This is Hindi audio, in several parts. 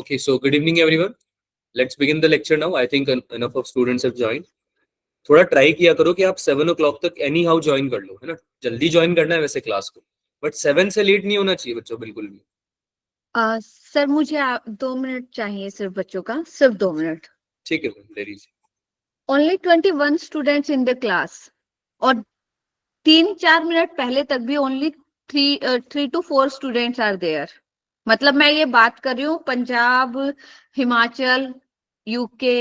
Okay, so good evening everyone. Let's begin the lecture now. I think enough of students have joined. थोड़ा ट्राई किया करो कि आप 7 o'clock तक एनी हाउ ज्वाइन कर लो, है ना. जल्दी ज्वाइन करना है वैसे क्लास को, बट 7 से लेट नहीं होना चाहिए बच्चों, बिल्कुल भी. सर मुझे 2 मिनट चाहिए सिर्फ बच्चों का, सिर्फ 2 मिनट. ठीक है, ले लीजिए. Only 21 students in the class और 3-4 मिनट पहले तक भी only 3 to 4 students are there. मतलब मैं ये बात कर रही हूँ पंजाब, हिमाचल, यूके,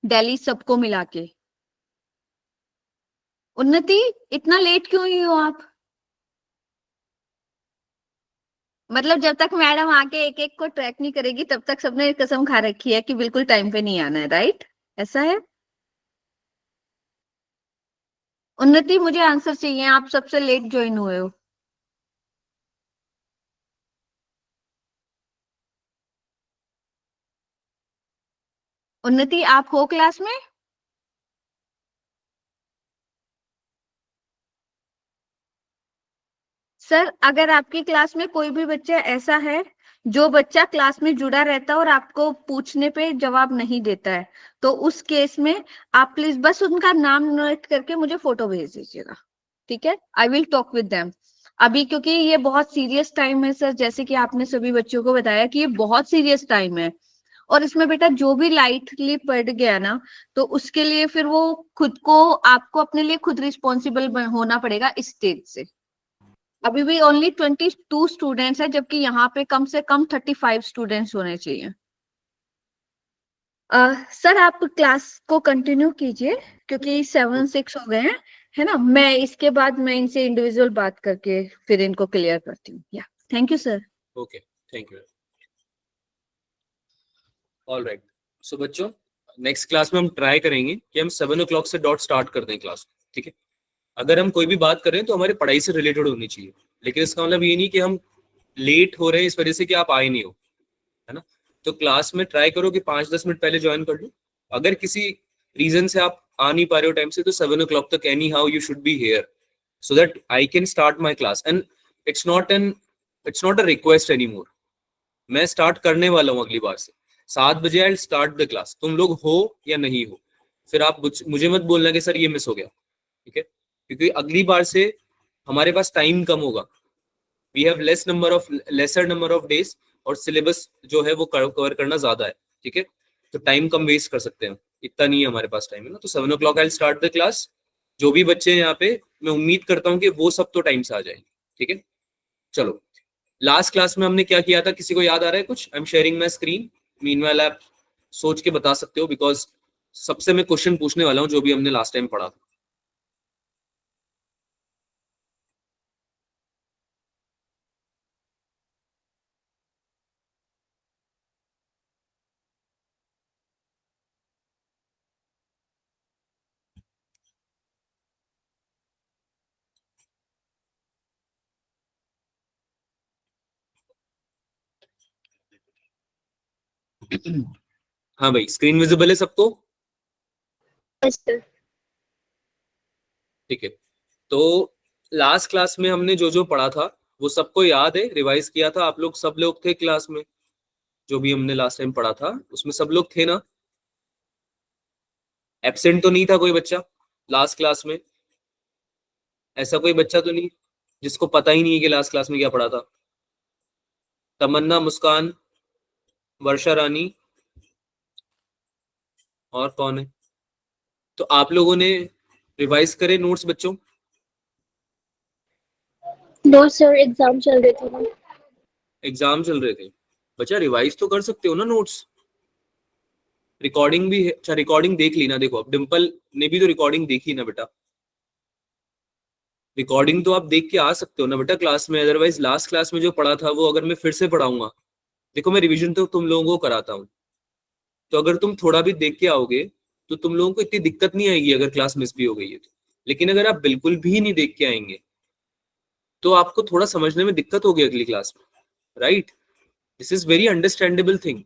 दिल्ली सबको मिला के. उन्नति, इतना लेट क्यों हुई हो आप? मतलब जब तक मैडम आके एक एक को ट्रैक नहीं करेगी तब तक सबने कसम खा रखी है कि बिल्कुल टाइम पे नहीं आना है, राइट? ऐसा है? उन्नति, मुझे आंसर चाहिए, आप सबसे लेट ज्वाइन हुए हो. उन्नति, आप हो क्लास में? सर अगर आपकी क्लास में कोई भी बच्चा ऐसा है जो बच्चा क्लास में जुड़ा रहता है और आपको पूछने पे जवाब नहीं देता है, तो उस केस में आप प्लीज बस उनका नाम नोट करके मुझे फोटो भेज दीजिएगा, ठीक है? I will talk with them अभी, क्योंकि ये बहुत सीरियस टाइम है सर. जैसे कि आपने सभी बच्चों को बताया कि ये बहुत सीरियस टाइम है और इसमें बेटा जो भी लाइटली पड़ गया ना, तो उसके लिए फिर वो खुद को, आपको अपने लिए खुद रिस्पॉन्सिबल होना पड़ेगा इस स्टेज से. अभी भी ओनली 22 स्टूडेंट्स है, जबकि यहाँ पे कम से कम 35 स्टूडेंट्स होने चाहिए. सर आप क्लास को कंटिन्यू कीजिए क्योंकि 7-6 हो गए हैं, है ना? मैं इसके बाद मैं इनसे इंडिविजुअल बात करके फिर इनको क्लियर करती हूँ. या thank you sir. Okay, thank you. All right. So बच्चों, नेक्स्ट क्लास में हम ट्राई करेंगे कि हम 7 o'clock से डॉट स्टार्ट कर दें क्लास, ठीक है? अगर हम कोई भी बात करें तो हमारी पढ़ाई से रिलेटेड होनी चाहिए, लेकिन इसका मतलब ये नहीं कि हम लेट हो रहे हैं इस वजह से कि आप आए नहीं हो, है ना. तो क्लास में ट्राई करो कि 5-10 मिनट पहले ज्वाइन कर लो. अगर किसी रीजन से आप आ नहीं पा रहे हो टाइम से, तो 7 o'clock तक any how you should be here so that I can start my class. And it's not a request any more. मैं स्टार्ट करने वाला हूँ अगली बार से 7 बजे. आई स्टार्ट द क्लास, तुम लोग हो या नहीं हो. फिर आप मुझे मत बोलना कि सर ये मिस हो गया, ठीक है? क्योंकि अगली बार से हमारे पास टाइम कम होगा. We have lesser number of days और सिलेबस जो है वो कवर करना ज्यादा है, ठीक है? तो टाइम कम वेस्ट कर सकते हैं, इतना नहीं है हमारे पास टाइम, है ना. तो 7 o'clock I start the class. जो भी बच्चे हैं यहाँ पे, मैं उम्मीद करता हूँ कि वो सब तो टाइम से आ जाएंगे, ठीक है? चलो, लास्ट क्लास में हमने क्या किया था, किसी को याद आ रहा है कुछ? I am sharing my screen. Meanwhile आप सोच के बता सकते हो, बिकॉज सबसे मैं क्वेश्चन पूछने वाला हूँ जो भी हमने लास्ट टाइम पढ़ा था. हाँ भाई, स्क्रीन विजिबल है सबको? ठीक है. तो लास्ट क्लास में हमने जो जो पढ़ा था वो सबको याद है? रिवाइज किया था आप लोग? सब लोग थे क्लास में? जो भी हमने लास्ट टाइम पढ़ा था उसमें सब लोग थे ना? एब्सेंट तो नहीं था कोई बच्चा लास्ट क्लास में? ऐसा कोई बच्चा तो नहीं जिसको पता ही नहीं है कि लास्ट क्लास में क्या पढ़ा था? तमन्ना, मुस्कान, वर्षा रानी, और कौन है? तो आप लोगों ने रिवाइज करे नोट्स बच्चों? नो सर, एग्जाम चल रहे थे ना. एग्जाम चल रहे थे? बच्चा रिवाइज तो कर सकते हो ना नोट्स. रिकॉर्डिंग भी है. अच्छा, रिकॉर्डिंग देख ली ना? देखो, अब डिम्पल ने भी तो रिकॉर्डिंग देखी ना बेटा. रिकॉर्डिंग तो आप देख के आ सकते हो ना बेटा क्लास में. अदरवाइज लास्ट क्लास में जो पढ़ा था वो अगर मैं फिर से पढ़ाऊंगा, देखो मैं रिवीजन तो तुम लोगों को कराता हूँ, तो अगर तुम थोड़ा भी देख के आओगे तो तुम लोगों को इतनी दिक्कत नहीं आएगी अगर क्लास मिस भी हो गई है तो. लेकिन अगर आप बिल्कुल भी नहीं देख के आएंगे तो आपको थोड़ा समझने में दिक्कत होगी अगली क्लास में, right? This is very understandable thing.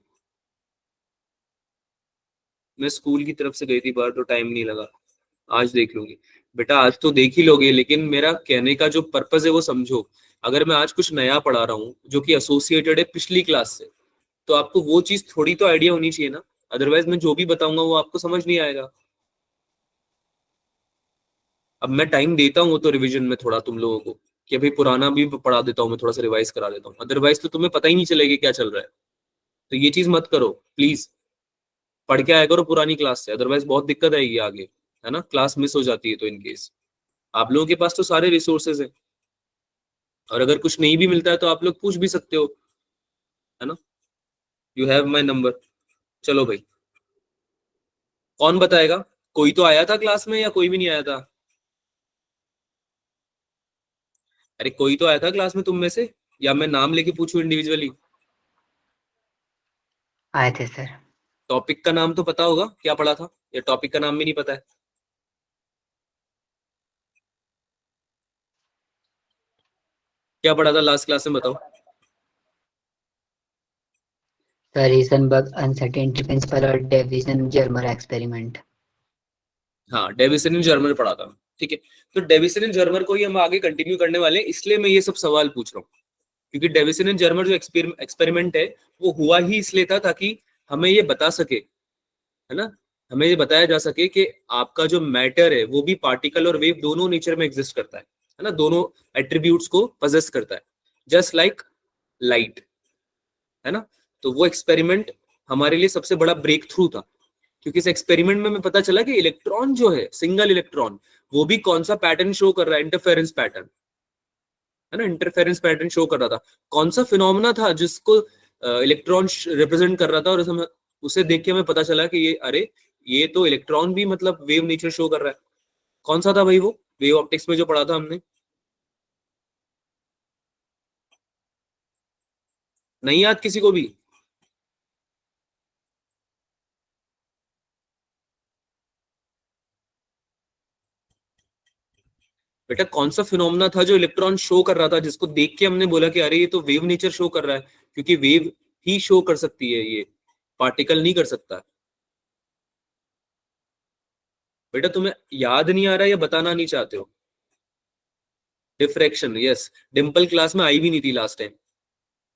मैं स्कूल की तरफ से गई थी बाहर तो टाइम नहीं लगा. आज देख लूंगी बेटा. आज तो देख ही लोगे, लेकिन मेरा कहने का जो पर्पस है वो समझो. अगर मैं आज कुछ नया पढ़ा रहा हूँ जो कि एसोसिएटेड है पिछली क्लास से, तो आपको वो चीज थोड़ी तो आइडिया होनी चाहिए ना, अदरवाइज मैं जो भी बताऊंगा वो आपको समझ नहीं आएगा। अब मैं टाइम देता हूँ तो रिवीजन में थोड़ा तुम लोगों को, कि भाई पुराना भी पढ़ा देता हूँ मैं, थोड़ा सा रिवाइज करा देता हूँ, अदरवाइज तो तुम्हें पता ही नहीं चलेगा क्या चल रहा है। तो ये चीज मत करो प्लीज, पढ़ के आया करो पुरानी क्लास से, अदरवाइज बहुत दिक्कत आएगी आगे, है ना, क्लास मिस हो जाती है। तो इन केस आप लोगों के पास तो सारे रिसोर्सेज हैं, और अगर कुछ नहीं भी मिलता है तो आप लोग पूछ भी सकते हो, है ना, यू हैव माई नंबर। चलो भाई, कौन बताएगा? कोई तो आया था क्लास में या कोई भी नहीं आया था? अरे कोई तो आया था क्लास में तुम में से, या मैं नाम लेके पूछूं इंडिविजुअली? आए थे सर। टॉपिक का नाम तो पता होगा क्या पढ़ा था, या टॉपिक का नाम भी नहीं पता है? क्या पढ़ा था लास्ट क्लास में, बताओ। सर हीसेनबर्ग अनसर्टेनिटी प्रिंसिपल और डेविसन जर्मर एक्सपेरिमेंट। हाँ, डेविसन इन जर्मर पढ़ा था, ठीक है। तो डेविसन इन जर्मर को ही हम आगे कंटिन्यू करने वाले हैं, इसलिए मैं ये सब सवाल पूछ रहा हूँ, क्योंकि डेविसन इन जर्मर जो एक्सपेरिमेंट है वो हुआ ही इसलिए था ताकि हमें ये बता सके, है ना, हमें ये बताया जा सके कि आपका जो मैटर है वो भी पार्टिकल और वेव दोनों नेचर में एग्जिस्ट करता है ना, दोनों एट्रीब्यूट्स को पजेस करता है, जस्ट लाइक लाइट, है ना। तो वो एक्सपेरिमेंट हमारे लिए सबसे बड़ा ब्रेक थ्रू था, क्योंकि इस एक्सपेरिमेंट में हमें पता चला कि इलेक्ट्रॉन जो है, सिंगल इलेक्ट्रॉन, वो भी कौन सा पैटर्न शो कर रहा है, इंटरफेरेंस पैटर्न, है ना, इंटरफेरेंस पैटर्न शो कर रहा था। कौन सा फिनोमेना था जिसको इलेक्ट्रॉन रिप्रेजेंट कर रहा था, और उसे देख के हमें पता चला कि ये, अरे ये तो इलेक्ट्रॉन भी मतलब वेव नेचर शो कर रहा है। कौन सा था भाई वो, वेव ऑप्टिक्स में जो पढ़ा था हमने? नहीं याद किसी को भी? बेटा कौन सा फिनोमेना था जो इलेक्ट्रॉन शो कर रहा था, जिसको देख के हमने बोला कि अरे ये तो वेव नेचर शो कर रहा है, क्योंकि वेव ही शो कर सकती है, ये पार्टिकल नहीं कर सकता। बेटा तुम्हें याद नहीं आ रहा या बताना नहीं चाहते हो? Diffraction, yes. डिम्पल क्लास में आई भी नहीं थी लास्ट टाइम,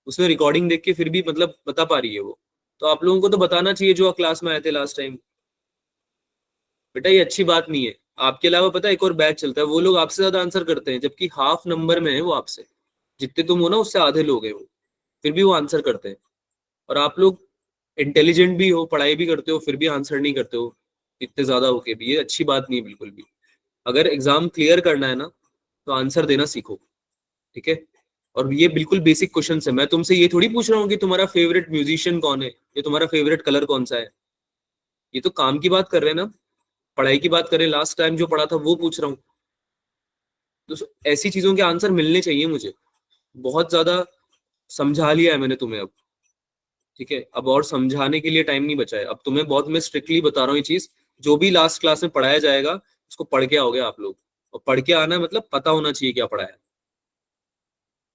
उसने रिकॉर्डिंग देख के फिर भी मतलब बता पा रही है वो, तो आप लोगों को तो बताना चाहिए जो क्लास में आए थे लास्ट टाइम। बेटा ये अच्छी बात नहीं है, आपके अलावा पता है एक और बैच चलता है, वो लोग आपसे ज्यादा आंसर करते हैं, जबकि हाफ नंबर में है वो आपसे, जितने तुम हो ना उससे आधे लोग हैं वो, फिर भी वो आंसर करते हैं। और आप लोग इंटेलिजेंट भी हो, पढ़ाई भी करते हो, फिर भी आंसर नहीं करते हो इतने ज्यादा होके भी, ये अच्छी बात नहीं है बिल्कुल भी। अगर एग्जाम क्लियर करना है ना तो आंसर देना सीखो, ठीक है। और ये बिल्कुल बेसिक क्वेश्चन है, मैं तुमसे ये थोड़ी पूछ रहा हूँ कि तुम्हारा फेवरेट म्यूजिशियन कौन है, ये तुम्हारा फेवरेट कलर कौन सा है, ये तो काम की बात कर रहे हैं ना, पढ़ाई की बात करें, लास्ट टाइम जो पढ़ा था वो पूछ रहा हूँ। तो ऐसी चीजों के आंसर मिलने चाहिए मुझे, बहुत ज्यादा समझा लिया है मैंने तुम्हें अब, ठीक है, अब और समझाने के लिए टाइम नहीं बचा है, अब तुम्हें बहुत मैं स्ट्रिक्टली बता रहा हूँ ये चीज, जो भी लास्ट क्लास में पढ़ाया जाएगा उसको पढ़ के आओगे आप लोग, और पढ़ के आना मतलब पता होना चाहिए क्या पढ़ाया,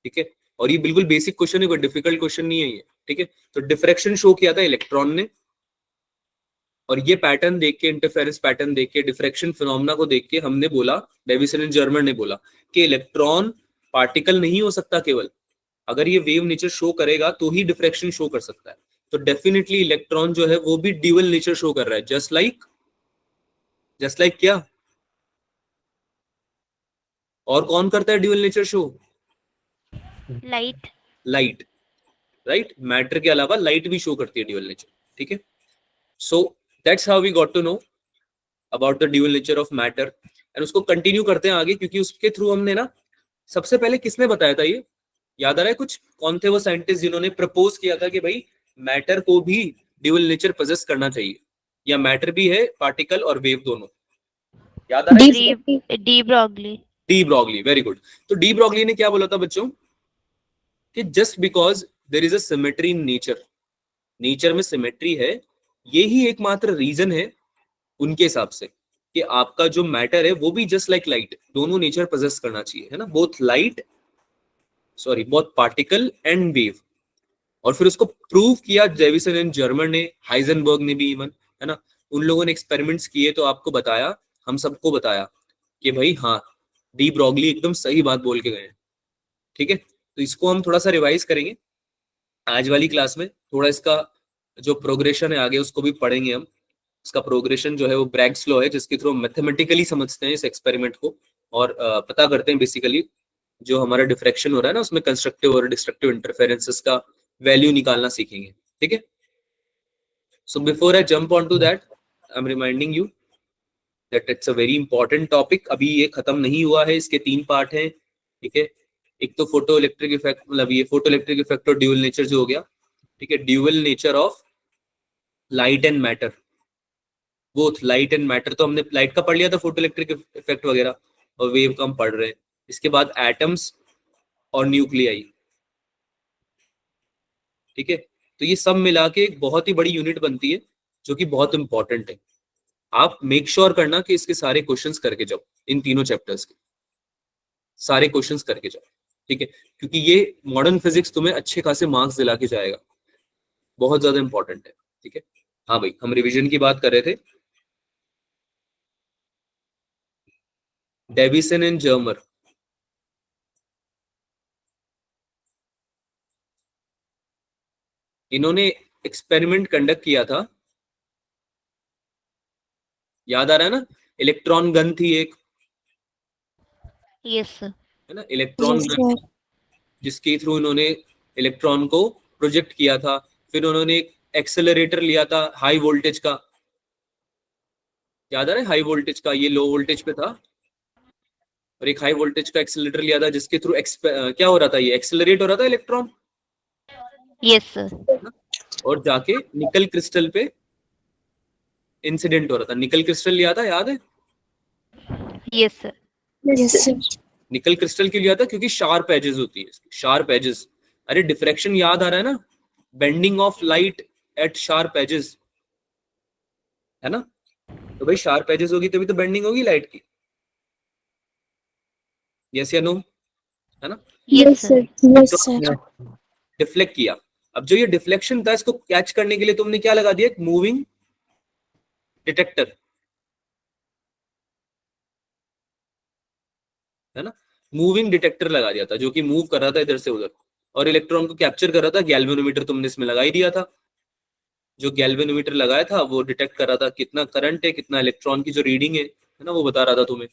ठीक है। और ये बिल्कुल बेसिक क्वेश्चन है, कोई डिफिकल्ट क्वेश्चन नहीं है ये, ठीक है। तो डिफ्रैक्शन शो किया था इलेक्ट्रॉन ने, और ये पैटर्न देख के, इंटरफेरेंस पैटर्न देख के, डिफ्रैक्शन फिनोमेना को देख के हमने बोला, डेविसन एंड जर्मर ने बोला कि इलेक्ट्रॉन पार्टिकल नहीं हो सकता, केवल अगर ये वेव नेचर शो करेगा तो ही डिफ्रैक्शन शो कर सकता है। तो डेफिनेटली इलेक्ट्रॉन जो है वो भी ड्यूअल नेचर शो कर रहा है, जस्ट लाइक क्या, और कौन करता है dual nature show? Light. Light, right, matter के अलावा लाइट भी शो करती है ड्यूअल नेचर, ठीक है। So that's how we got to know about the dual nature of matter, and उसको कंटिन्यू करते हैं आगे, क्योंकि उसके थ्रू हमने ना, सबसे पहले किसने बताया था ये, याद आ रहा है कुछ, कौन थे वो साइंटिस्ट जिन्होंने प्रपोज किया था कि भाई मैटर को भी ड्यूअल नेचर पोजेस करना चाहिए, या मैटर भी है पार्टिकल और वेव दोनों, याद आ रहा है? De Broglie. De Broglie, very good. तो डी ब्रॉगली ने क्या बोला था बच्चों, कि just because there is a symmetry in nature, nature में सिमेट्री है, ये ही एकमात्र रीजन है उनके हिसाब से कि आपका जो मैटर है वो भी जस्ट लाइक लाइट, दोनों नेचर पोजेस करना चाहिए, है ना, बोथ पार्टिकल एंड वेव। और फिर उसको प्रूव किया डेविसन एंड जर्मर ने, हाइजेनबर्ग ने भी इवन, है ना, उन लोगों ने एक्सपेरिमेंट्स किए, तो आपको बताया, हम सबको बताया कि भाई हाँ, डी ब्रॉगली एकदम सही बात बोल के गए, ठीक है। तो इसको हम थोड़ा सा रिवाइज करेंगे, आज वाली क्लास में थोड़ा इसका जो प्रोग्रेशन है आगे उसको भी पढ़ेंगे हम। इसका प्रोग्रेशन जो है वो ब्रैग्स लॉ है, जिसके थ्रू मैथमेटिकली समझते हैं इस एक्सपेरिमेंट को और पता करते हैं बेसिकली जो हमारा डिफ्रैक्शन हो रहा है ना उसमें कंस्ट्रक्टिव और डिस्ट्रक्टिव इंटरफेरेंसेस का वैल्यू निकालना सीखेंगे, ठीक है। So before I jump on to that I am reminding you that it's a very important topic. अभी ये खत्म नहीं हुआ है, इसके 3 पार्ट हैं, ठीक है। एक तो फोटो इलेक्ट्रिक इफेक्ट, मतलब ये फोटो इलेक्ट्रिक इफेक्ट और ड्यूअल नेचर जो हो गया, ठीक है। Dual nature of light and matter, both light and matter, तो हमने लाइट का पढ़ लिया था, फोटो इलेक्ट्रिक इफेक्ट वगैरह, और वेव का हम पढ़ रहे हैं। इसके बाद एटम्स और न्यूक्लियाई, ठीक है। तो ये सब मिला के एक बहुत ही बड़ी यूनिट बनती है जो कि बहुत इंपॉर्टेंट है। आप मेक श्योर करना कि इसके सारे क्वेश्चंस करके जाओ, इन तीनों चैप्टर्स के सारे क्वेश्चंस करके जाओ, ठीक है, क्योंकि ये मॉडर्न फिजिक्स तुम्हें अच्छे खासे मार्क्स दिला के जाएगा, बहुत ज्यादा इंपॉर्टेंट है, ठीक है। हाँ भाई, हम रिवीजन की बात कर रहे थे। डेविसन एंड जर्मर, इन्होंने एक्सपेरिमेंट कंडक्ट किया था, याद आ रहा है ना, इलेक्ट्रॉन गन थी एक, यस सर। है ना, इलेक्ट्रॉन गन, जिसके थ्रू इन्होंने इलेक्ट्रॉन को प्रोजेक्ट किया था। फिर उन्होंने एक एक्सेलरेटर लिया था हाई वोल्टेज का, याद आ रहा है, हाई वोल्टेज का, ये लो वोल्टेज पे था, और एक हाई वोल्टेज का एक्सेलरेटर लिया था जिसके थ्रू क्या हो रहा था, ये एक्सेलरेट हो रहा था इलेक्ट्रॉन, यस सर। और जाके निकल क्रिस्टल पे इंसिडेंट हो रहा था। निकल क्रिस्टल लिया था, याद है, यस सर। निकल क्रिस्टल क्यों लिया था, क्योंकि शार्प एजेस होती है, शार्प एजेस। अरे डिफ्रैक्शन याद आ रहा है ना, bending of light at sharp edges, है ना। तो भाई शार्प एजेस होगी तभी तो बेंडिंग होगी लाइट की, यस या नो, है ना। Yes sir. डिफ्लेक्ट किया। अब जो ये डिफ्लेक्शन था इसको कैच करने के लिए तुमने क्या लगा दिया, एक मूविंग डिटेक्टर, है ना, मूविंग डिटेक्टर लगा दिया था जो कि मूव कर रहा था इधर से उधर, और इलेक्ट्रॉन को कैप्चर कर रहा था। गैल्वेनोमीटर तुमने इसमें लगा ही दिया था, जो गैल्वेनोमीटर लगाया था वो डिटेक्ट कर रहा था कितना करंट है, कितना इलेक्ट्रॉन की जो रीडिंग है ना, वो बता रहा था तुम्हें।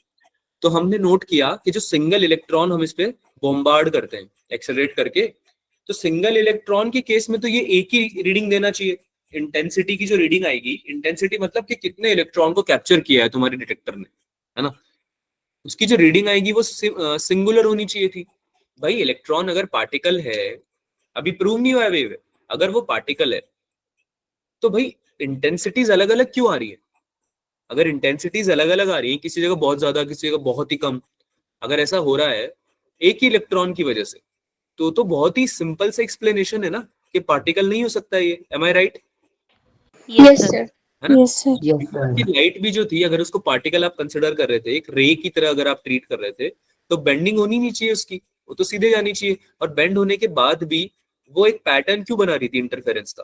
तो हमने नोट किया कि जो सिंगल इलेक्ट्रॉन हम इस पे बॉम्बार्ड करते हैं एक्सेलरेट करके, तो सिंगल इलेक्ट्रॉन के केस में तो ये एक ही रीडिंग देना चाहिए। इंटेंसिटी की जो रीडिंग आएगी, इंटेंसिटी मतलब कि कितने इलेक्ट्रॉन को कैप्चर किया है तुम्हारे डिटेक्टर ने, है ना, उसकी जो रीडिंग आएगी वो सिंगुलर होनी चाहिए थी। भाई इलेक्ट्रॉन अगर पार्टिकल है, अभी प्रूव नहीं हुआ है वेव, अगर वो पार्टिकल है तो भाई इंटेंसिटीज अलग अलग क्यों आ रही है। अगर इंटेंसिटीज अलग अलग आ रही है, किसी जगह बहुत ज्यादा किसी जगह बहुत ही कम, अगर ऐसा हो रहा है एक ही इलेक्ट्रॉन की वजह से, तो बहुत ही सिंपल सा एक्सप्लेनेशन है ना कि पार्टिकल नहीं हो सकता ये, एम आई राइट, यस सर। है ना। Yes, sir. लाइट भी जो थी, अगर उसको पार्टिकल आप कंसिडर कर रहे थे, एक रे की तरह अगर आप ट्रीट कर रहे थे, तो बेंडिंग होनी नहीं चाहिए उसकी, वो तो सीधे जानी चाहिए। और बेंड होने के बाद भी वो एक पैटर्न क्यों बना रही थी इंटरफेरेंस का,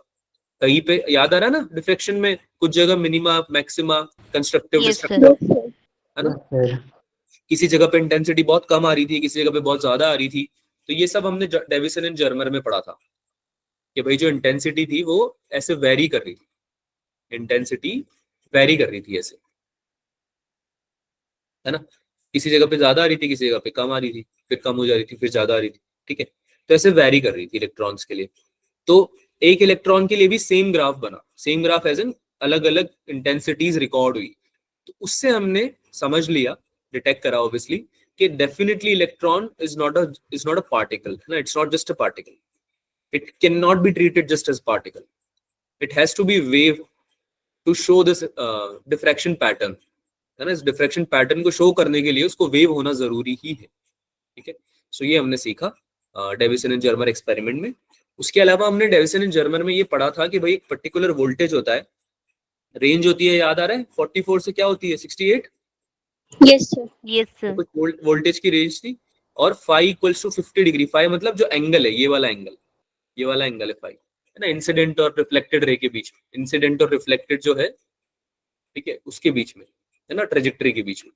कहीं पे याद आ रहा है ना, डिफ्रेक्शन में कुछ जगह minima maxima constructive yes destructive, sir. है ना। Yes, sir. किसी जगह पे इंटेंसिटी बहुत कम आ रही थी, किसी जगह पे बहुत ज्यादा आ रही थी। तो ये सब हमने डेविसन एंड जर्मर में पढ़ा था कि भाई जो इंटेंसिटी थी वो ऐसे वेरी कर रही थी, इंटेंसिटी वेरी कर रही थी ऐसे, है ना। किसी जगह पे ज्यादा आ रही थी, किसी जगह पे कम आ रही थी, फिर कम हो जा रही थी, फिर ज्यादा आ रही थी, ठीक है। तो ऐसे वेरी कर रही थी इलेक्ट्रॉन्स के लिए। तो एक इलेक्ट्रॉन के लिए भी सेम ग्राफ बना, सेम ग्राफ एज एन अलग अलग इंटेंसिटीज रिकॉर्ड हुई। तो उससे हमने समझ लिया, डिटेक्ट करा ऑब्वियसली, कि definitely electron is not a particle, ना, it's not just a particle, it can not be treated just as particle, it has to be wave to show this diffraction pattern, है ना। इस डिफ्रैक्शन पैटर्न को शो करने के लिए उसको वेव होना जरूरी ही है, ठीक है। सो ये हमने सीखा डेविसन एंड जर्मर एक्सपेरिमेंट में। उसके अलावा हमने डेविसन एंड जर्मर में ये पढ़ा था कि भाई एक पर्टिकुलर वोल्टेज होता है, रेंज होती है, याद आ रहा है, 44 से क्या होती है, 68, यस सर। Yes sir. कुछ वोल्टेज की रेंज थी, और phi equals to 50 degree, phi मतलब जो एंगल है, ये वाला एंगल, ये वाला एंगल है फाई, है ना, इंसिडेंट और रिफ्लेक्टेड रे के बीच में, इंसिडेंट और रिफ्लेक्टेड जो है, ठीक है, उसके बीच में, है ना, ट्रेजेक्टरी के बीच में।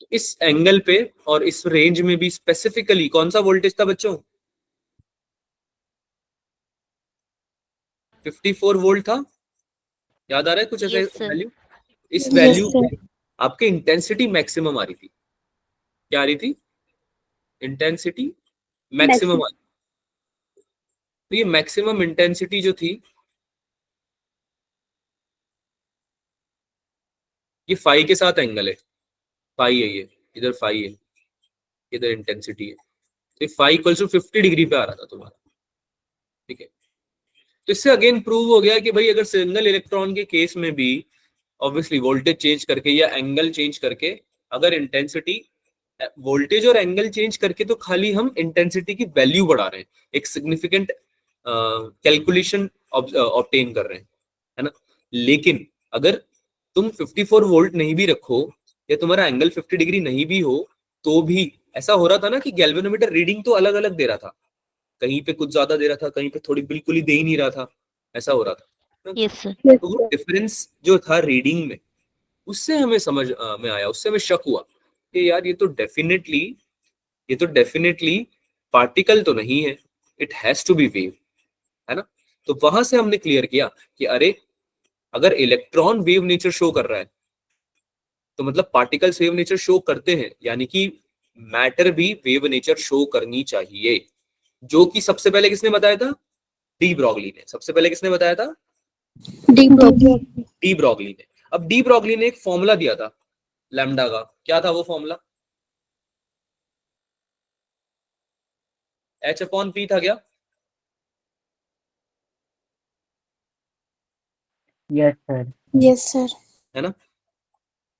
तो इस एंगल पे और इस रेंज में भी स्पेसिफिकली कौन सा वोल्टेज था बच्चों, 54 वोल्ट था, याद आ रहा है कुछ ऐसा Yes, sir. वैल्यू? इस Yes, वैल्यू sir. पे आपके इंटेंसिटी मैक्सिमम आ रही थी। क्या आ रही थी? इंटेंसिटी मैक्सिमम आ रही। तो ये मैक्सिमम इंटेंसिटी जो थी ये फाई के साथ एंगल है, फाई है ये, इधर फाई है, इधर इंटेंसिटी है। तो फाई इक्वल टू 50 डिग्री पे आ रहा था तुम्हारा, ठीक है। तो इससे अगेन प्रूव हो गया कि भाई अगर सिंगल इलेक्ट्रॉन के केस में भी ऑब्वियसली वोल्टेज चेंज करके या एंगल चेंज करके अगर इंटेंसिटी, वोल्टेज और एंगल चेंज करके तो खाली हम इंटेंसिटी की वैल्यू बढ़ा रहे हैं, एक सिग्निफिकेंट कैलकुलेशन ऑब्टेन कर रहे हैं, है ना। लेकिन अगर तुम 54 वोल्ट नहीं भी रखो या तुम्हारा एंगल 50 डिग्री नहीं भी हो, तो भी ऐसा हो रहा था ना कि गैल्वेनोमीटर रीडिंग तो अलग अलग दे रहा था, कहीं पे कुछ ज्यादा दे रहा था, कहीं पे थोड़ी बिल्कुल ही दे ही नहीं रहा था, ऐसा हो रहा था। Yes, sir. तो वो डिफरेंस जो था रीडिंग में, उससे हमें समझ में आया, उससे हमें शक हुआ कि यार ये तो डेफिनेटली पार्टिकल तो नहीं है, it has to be wave, है ना। तो वहां से हमने क्लियर किया कि अरे अगर इलेक्ट्रॉन वेव नेचर शो कर रहा है तो मतलब पार्टिकल्स वेव नेचर शो करते हैं, यानी कि मैटर भी वेव नेचर शो करनी चाहिए, जो कि सबसे पहले किसने बताया था? डी ब्रॉगली ने। सबसे पहले किसने बताया था? डी ब्रॉगली ने। अब डी ब्रॉगली ने एक फॉर्मूला दिया था लैम्डा का, क्या था वो फॉर्मूला? एच अपॉन पी था क्या? Yes sir. Yes, sir. है ना।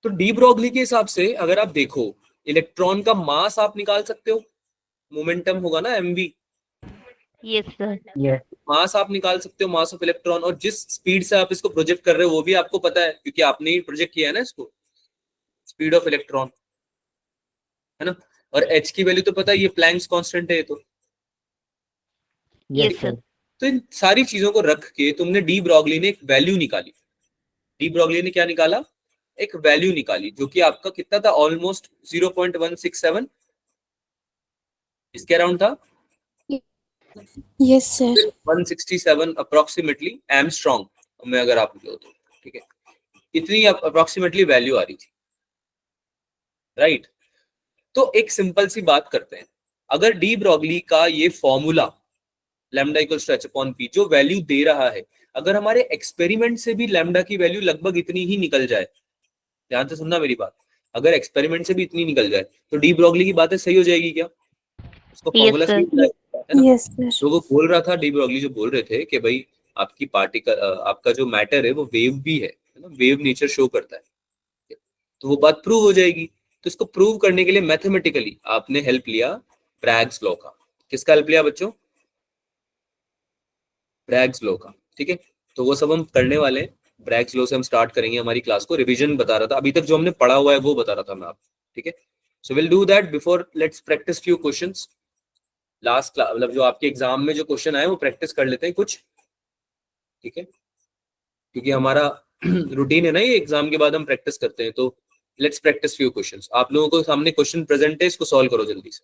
तो डी ब्रॉगली के हिसाब से अगर आप देखो, इलेक्ट्रॉन का मास आप निकाल सकते हो, मोमेंटम होगा ना mv, Yes, sir. यस मास आप निकाल सकते हो, मास ऑफ इलेक्ट्रॉन, और जिस स्पीड से आप इसको प्रोजेक्ट कर रहे हो वो भी आपको पता है क्योंकि आपने ही प्रोजेक्ट किया है ना इसको, स्पीड ऑफ इलेक्ट्रॉन, है ना। और h की वैल्यू तो पता है, ये प्लैंक्स कांस्टेंट है ये तो। Yes, yes sir. सर। तो इन सारी चीजों को रख के तुमने डी ब्रॉगली ने एक वैल्यू निकाली। डी ब्रॉगली ने क्या निकाला? एक वैल्यू निकाली जो कि आपका कितना था? ऑलमोस्ट 0.167 इसके अराउंड था, Yes, sir. 167 अप्रोक्सीमेटली एमस्ट्रॉन्ग में अगर आप लो तो, ठीक है, इतनी अप्रोक्सीमेटली वैल्यू आ रही थी, राइट। तो एक सिंपल सी बात करते हैं, अगर डी ब्रॉगली का ये formula lambda equals to H upon P जो वैल्यू दे रहा है, अगर हमारे एक्सपेरिमेंट से भी लैम्डा की वैल्यू लगभग इतनी ही निकल जाए, ध्यान से सुनना मेरी बात, अगर एक्सपेरिमेंट से भी इतनी निकल जाए तो डी ब्रॉगली की बातें सही हो जाएगी क्या? उसका Yes, फॉर्मूला sir. सही हो जाएगा, है ना। Yes, sir. तो वो बोल रहा था, डी ब्रॉगली जो बोल रहे थे कि भाई आपकी पार्टिकल, आपका जो मैटर है वो वेव भी है ना, वेव नेचर शो करता है, तो वो बात प्रूव हो जाएगी। तो इसको प्रूव करने के लिए मैथमेटिकली आपने हेल्प लिया ब्रैग्स लॉ का। किसका हेल्प लिया बच्चों? ब्रैग्स लॉ का, ठीक है। तो वो सब हम करने वाले हैं, ब्रैग्स लॉ से हम स्टार्ट करेंगे हमारी क्लास को। रिवीजन बता रहा था, अभी तक जो हमने पढ़ा हुआ है वो बता रहा था मैं आपको, ठीक है। So will do that before, let's practice few questions. Last मतलब जो आपके एग्जाम में जो क्वेश्चन आए वो प्रैक्टिस कर लेते हैं कुछ, ठीक है, क्योंकि हमारा रूटीन है ना ये, एग्जाम के बाद हम प्रैक्टिस करते हैं। तो लेट्स प्रैक्टिस फ्यू क्वेश्चंस। आप लोगों को सामने क्वेश्चन प्रेजेंट है, इसको सॉल्व करो जल्दी से।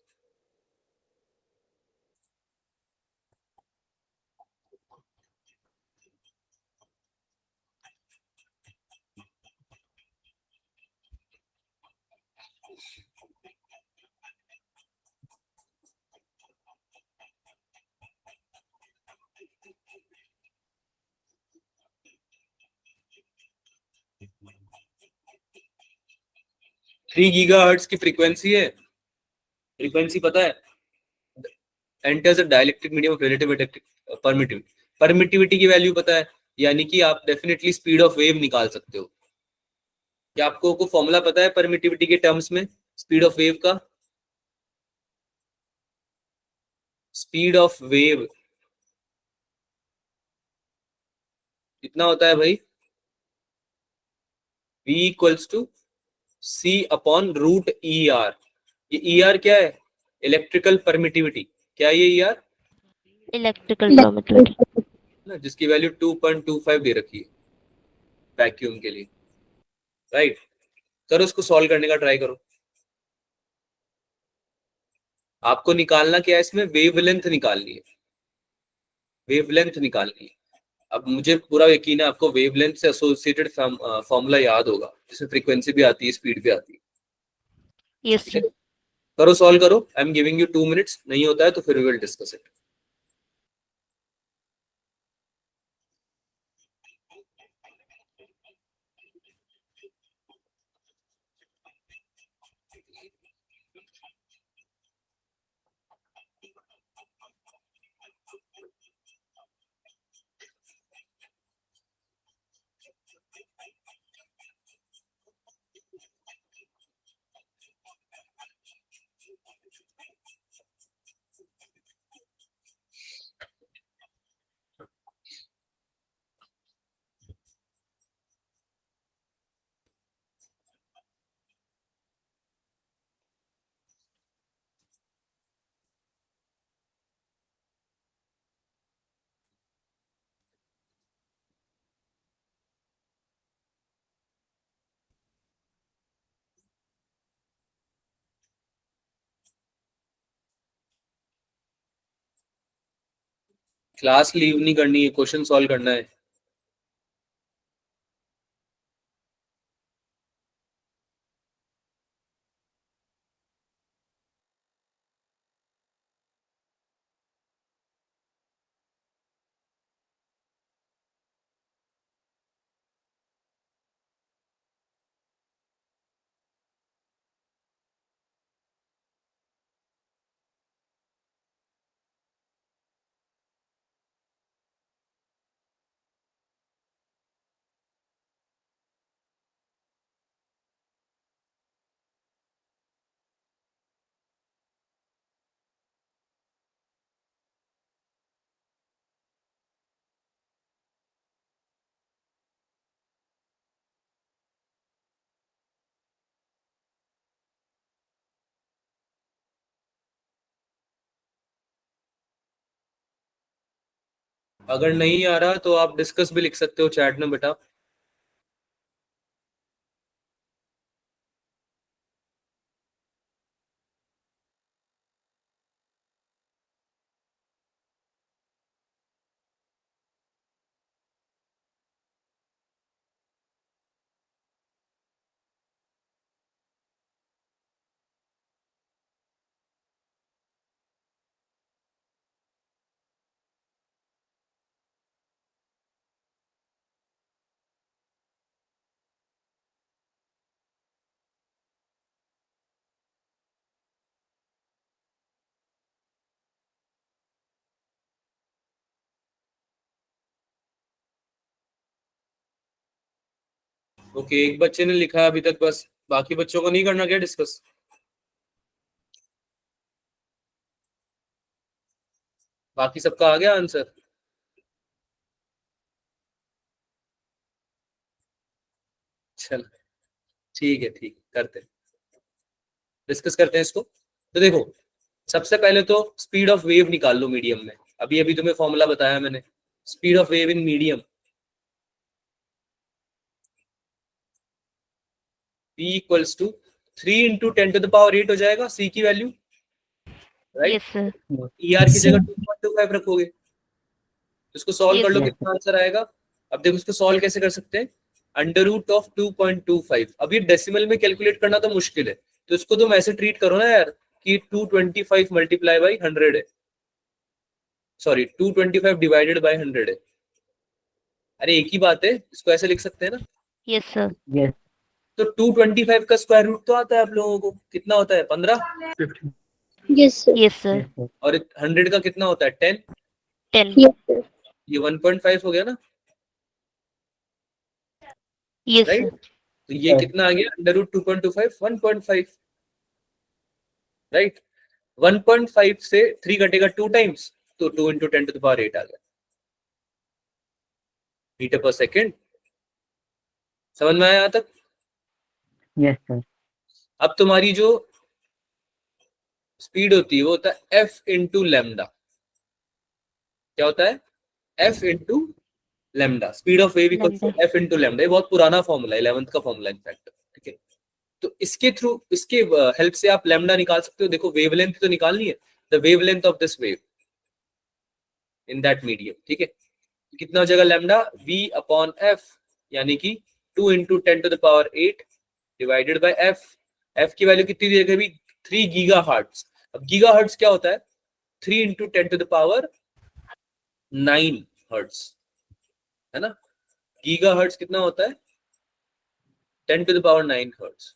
थ्री गीगाहर्ट्ज की फ्रीक्वेंसी है, फ्रीक्वेंसी पता है, enters a dielectric medium of relative permittivity, permittivity की वैल्यू पता है, यानी कि आप डेफिनेटली स्पीड ऑफ वेव निकाल सकते हो। क्या आपको को फॉर्मूला पता है परमिटिविटी के टर्म्स में स्पीड ऑफ वेव का? स्पीड ऑफ वेव कितना होता है भाई? v equals to c upon root E R. ये ई आर क्या है? Electrical permittivity. क्या ये ई आर? Electrical permittivity. जिसकी वैल्यू 2.25 दे रखी है वैक्यूम के लिए, राइट। करो उसको सॉल्व करने का ट्राई करो। आपको निकालना क्या है इसमें? वेवलेंथ निकालनी है, वेवलेंथ निकालनी है। अब मुझे पूरा यकीन है आपको वेवलेंथ से एसोसिएटेड फॉर्मूला याद होगा, जिसमें फ्रीक्वेंसी भी आती है, स्पीड भी आती है। Yes, ठीक sir. है, करो, सॉल्व करो। I am giving you 2 minutes, नहीं होता है तो फिर we will discuss it. Class leave नहीं करनी है, क्वेश्चन सॉल्व करना है। अगर नहीं आ रहा तो आप डिस्कस भी लिख सकते हो चैट में बेटा। ओके, एक बच्चे ने लिखा है अभी तक बस, बाकी बच्चों को नहीं करना क्या डिस्कस? बाकी सबका आ गया आंसर? चल ठीक है, ठीक करते हैं, डिस्कस करते हैं इसको। तो देखो, सबसे पहले तो स्पीड ऑफ वेव निकाल लो मीडियम में। अभी अभी तुम्हें फॉर्मूला बताया मैंने, speed of wave in medium, p equals to 3 into 10⁸ हो जाएगा c की value, right? Yes, sir. er की जगह 2.25 रखोगे, इसको सॉल्व कर Yes, लो, sir. कितना आंसर आएगा। अब देखो इसको सॉल्व कैसे कर सकते हैं, अंडर रूट ऑफ 2.25। अब ये डेसिमल में कैलकुलेट करना तो मुश्किल है, तो इसको तुम ऐसे ट्रीट करो ना यार कि 225 मल्टीप्लाई बाई 100 है, सॉरी 225 डिवाइडेड बाई 100 है। अरे एक ही बात है, इसको ऐसे लिख सकते हैं ना। Yes, sir. Yes. तो 225 का स्क्वायर रूट तो आता है आप लोगों को, कितना होता है 15, Yes, sir. Yes, sir. Yes, sir. और 100 का कितना होता है 10, 10. Yes, sir. ये 1.5 हो गया ना, Yes, राइट? sir. तो ये कितना आ गया, अंडर रूट 2.25 1.5, राइट? 1.5 से 3 घटेगा 2 टाइम्स, तो 2 इंटू 10⁸ आ गया मीटर पर सेकेंड। समझ में आया यहाँ तक? Yes, sir. अब तुम्हारी जो स्पीड होती है वो होता है f इंटू लेमडा। क्या होता है? f into lambda, speed of wave equal to Lambda. f into lambda. ये बहुत पुराना फॉर्मूला है, 11th का फॉर्मूला इनफैक्ट, ठीक है? तो इसके थ्रू, इसके हेल्प से आप लेमडा निकाल सकते हो। देखो वेवलेंथ तो निकालनी है, the wavelength of this wave in that medium, ठीक है? कितना हो जाएगा लैम्डा v अपॉन f, यानी कि 2 into 10 to the power 8 divided by f. f की वैल्यू कितनी दी गई? 3 गीगाहर्ट्ज. अब गीगाहर्ट्ज क्या होता है? 3 into 10 to the power 9 hertz, है ना. गीगाहर्ट्ज कितना होता है? 10 to the power 9 हर्ट्ज.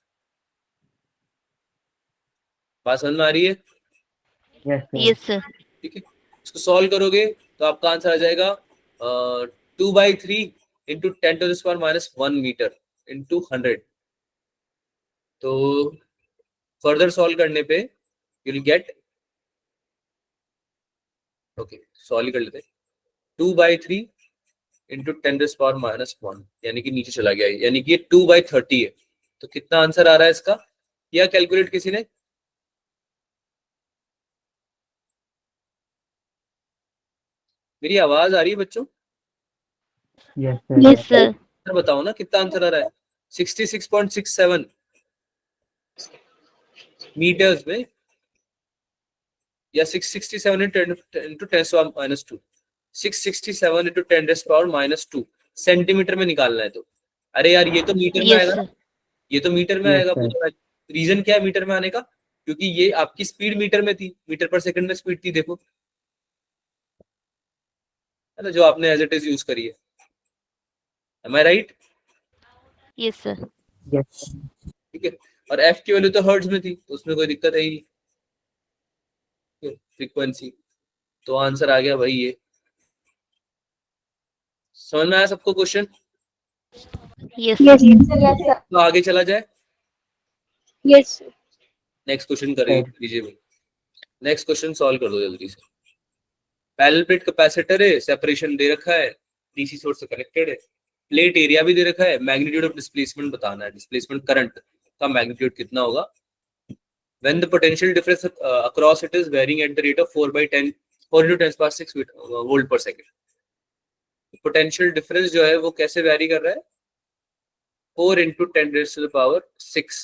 बात समझ में आ रही है? Yes, sir. ठीक है. इसको सॉल्व करोगे तो आपका आंसर आ जाएगा 2/3 into 10 to the power -1 metre into 100. तो फर्दर सॉल्व करने पे you will get, okay solve कर लेते हैं, 2/3 इंटू 10 to the power -1, यानी कि नीचे चला गया है, यानी कि ये 2/30 है. तो कितना आंसर आ रहा है इसका? या कैलकुलेट किसी ने? मेरी आवाज आ रही है बच्चों? Yes, sir. सर बताओ ना कितना आंसर आ रहा है? 66.67 मीटर्स में, या 667 इंटू 10⁻², 667 इंटू 10⁻²2 सेंटीमीटर में निकालना है. तो अरे यार ये तो मीटर में Yes, आएगा, sir. ये तो मीटर में आएगा पूरा. रीजन क्या है मीटर में आने का? क्योंकि ये आपकी स्पीड मीटर में थी, मीटर पर सेकंड में स्पीड थी, देखो है ना, जो आपने एज इट इज यूज करी है. एम आई राइट? Yes, sir. ठीक है. और एफ की वैल्यू तो हर्ट्ज में थी, तो उसमें कोई दिक्कत है ही फ्रीक्वेंसी. तो आंसर आ गया भाई ये. समझ में आया सबको क्वेश्चन? Yes, sir. तो आगे चला जाए. Yes. नेक्स्ट क्वेश्चन कीजिए भाई. नेक्स्ट क्वेश्चन सॉल्व कर दो जल्दी से. पैरेलल प्लेट कैपेसिटर है, सेपरेशन दे रखा है, डीसी सोर्स से कनेक्टेड है, प्लेट एरिया भी दे रखा है, मैग्नीट्यूड ऑफ डिस्प्लेसमेंट बताना है. डिस्प्लेसमेंट करंट का मैग्नीट्यूड कितना होगा? when the potential difference across it is varying at the rate of 4/10 4 into 10⁻6 volt per second. Potential difference जो है वो कैसे वैरी कर रहा है? 4 into 10⁻6.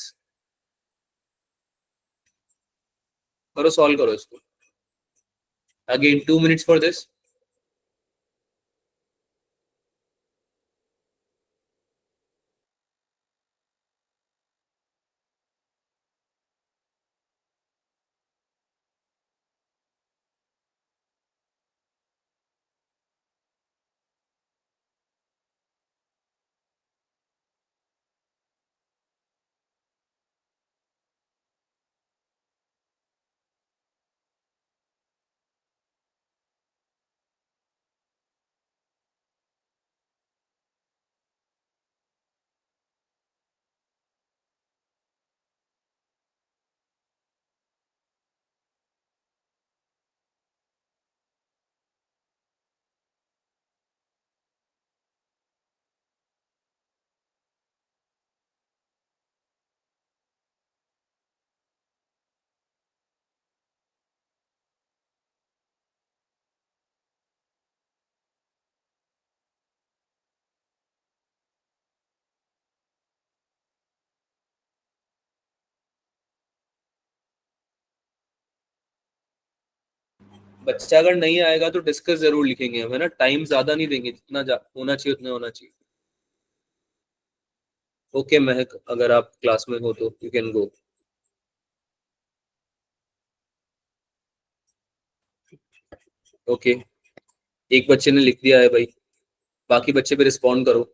करो सॉल्व करो इसको. Again 2 minutes for this. बच्चा अगर नहीं आएगा तो डिस्कस जरूर लिखेंगे हम, है ना. टाइम ज्यादा नहीं देंगे, जितना होना चाहिए उतना होना चाहिए. ओके महक, अगर आप क्लास में हो तो यू कैन गो. ओके एक बच्चे ने लिख दिया है भाई, बाकी बच्चे पे रिस्पॉन्ड करो.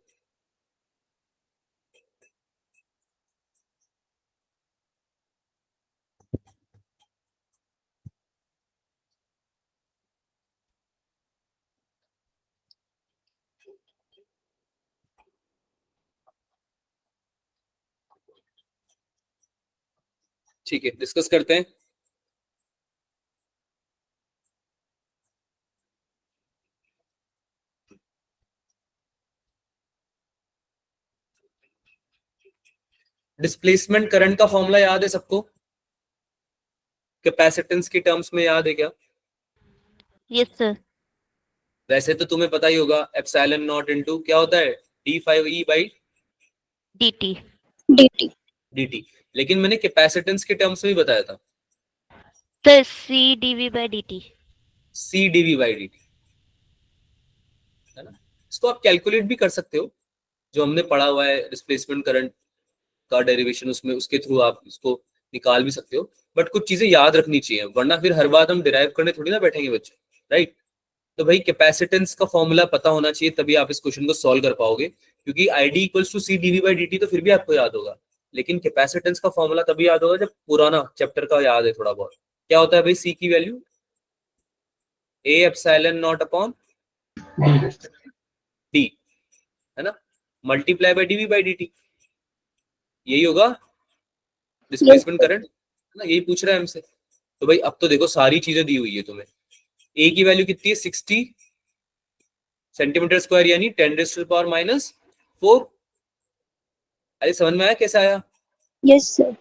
ठीक है डिस्कस करते हैं. डिस्प्लेसमेंट करंट का फॉर्मूला याद है सबको? कैपेसिटेंस की टर्म्स में याद है क्या? Yes, sir. वैसे तो तुम्हें पता ही होगा, एप्सिलॉन नॉट इनटू क्या होता है? d5e/dt. DT. लेकिन मैंने कैपेसिटेंस के टर्म्स में भी बताया था, Sir, C dV by dt. c dv/dt, है ना. इसको आप कैलकुलेट भी कर सकते हो, जो हमने पढ़ा हुआ है डिस्प्लेसमेंट करंट का डेरिवेशन, उसमें उसके थ्रू आप इसको निकाल भी सकते हो, बट कुछ चीजें याद रखनी चाहिए, वरना फिर हर बार हम डिराइव करने थोड़ी ना बैठेंगे बच्चे, राइट। तो भाई कैपेसिटेंस का फॉर्मूला पता होना चाहिए, तभी आप इस क्वेश्चन को सॉल्व कर पाओगे, क्योंकि I D equals to C D V by D तो फिर भी आपको याद होगा, लेकिन कैपेसिटेंस का फॉर्मूला तभी याद होगा जब पुराना चैप्टर का याद है थोड़ा बहुत। क्या होता है भाई सी की value? A epsilon not upon D, है ना, multiply by D V by D, यही होगा डिस्प्लेसमेंट करंट, है ना, यही पूछ रहा है हमसे। तो भाई अब तो देखो सारी चीजें दी हुई है तुम्हें। ए की वैल्यू कितनी है? 60 सेंटीमीटर स्क्वायर, यानी 10⁻⁻⁴। अरे समझ में आया कैसे आया? Yes, sir.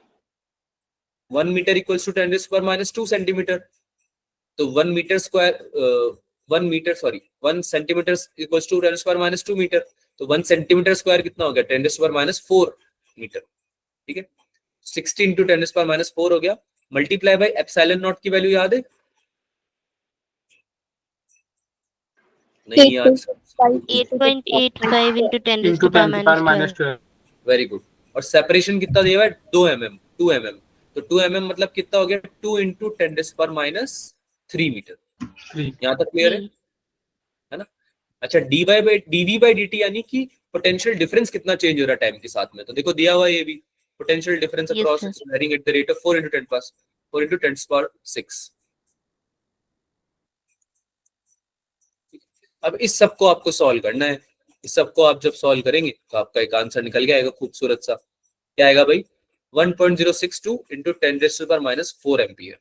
1 metre equals to 10⁻²2 centimetre, तो 1 metre square 1 centimetre equals to 10⁻² metre, तो 1 सेंटीमीटर स्क्वायर कितना हो गया? 10⁻⁴ मीटर, ठीक है। 60 इंटू 10⁻⁴ हो गया, मल्टीप्लाई बाई एप्सिलॉन नॉट की वैल्यू याद है? नहीं याद? 8.85 into 10 raised to power minus 12. Very good. और सेपरेशन कितना दिया हुआ है? 2 mm, 2 mm, तो 2 mm मतलब कितना हो गया? 2 इंटू 10⁻³ मीटर। यहाँ तक क्लियर है ना? अच्छा, dV बाई dt यानी कि पोटेंशियल डिफरेंस कितना चेंज हो रहा है टाइम के साथ में, तो देखो दिया हुआ है ये भी, potential difference Yes, across sir. Is varying at the rate of 4 into 10⁻⁶। अब इस सब को आपको सॉल्व करना है, इस सब को आप जब सॉल्व करेंगे तो आपका एक आंसर निकल के आएगा खूबसूरत सा। क्या आएगा भाई? 1.062 इंटू 10⁻⁴ एम्पियर।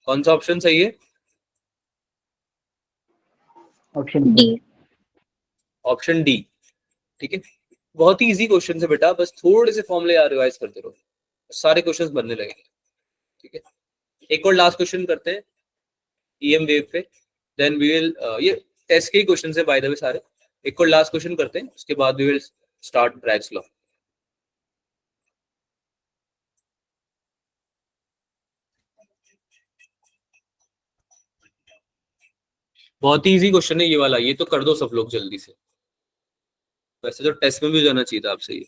कौन सा ऑप्शन सही है? Option D. ऑप्शन डी, ठीक है। बहुत ही इजी क्वेश्चन है बेटा, बस थोड़े से फॉर्मूले यार रिवाइज करते रहो, सारे क्वेश्चंस बनने लगेंगे, ठीक है। एक और लास्ट क्वेश्चन करते हैं ईएम वेव पे, देन वी विल, ये टेस्ट के ही क्वेश्चंस है बाय द वे सारे। एक और लास्ट क्वेश्चन करते हैं, उसके बाद we will start Bragg's law. बहुत ही इजी क्वेश्चन है ये वाला, ये तो कर दो सब लोग जल्दी से, वैसे तो टेस्ट में भी जाना चाहिए था आपसे ये।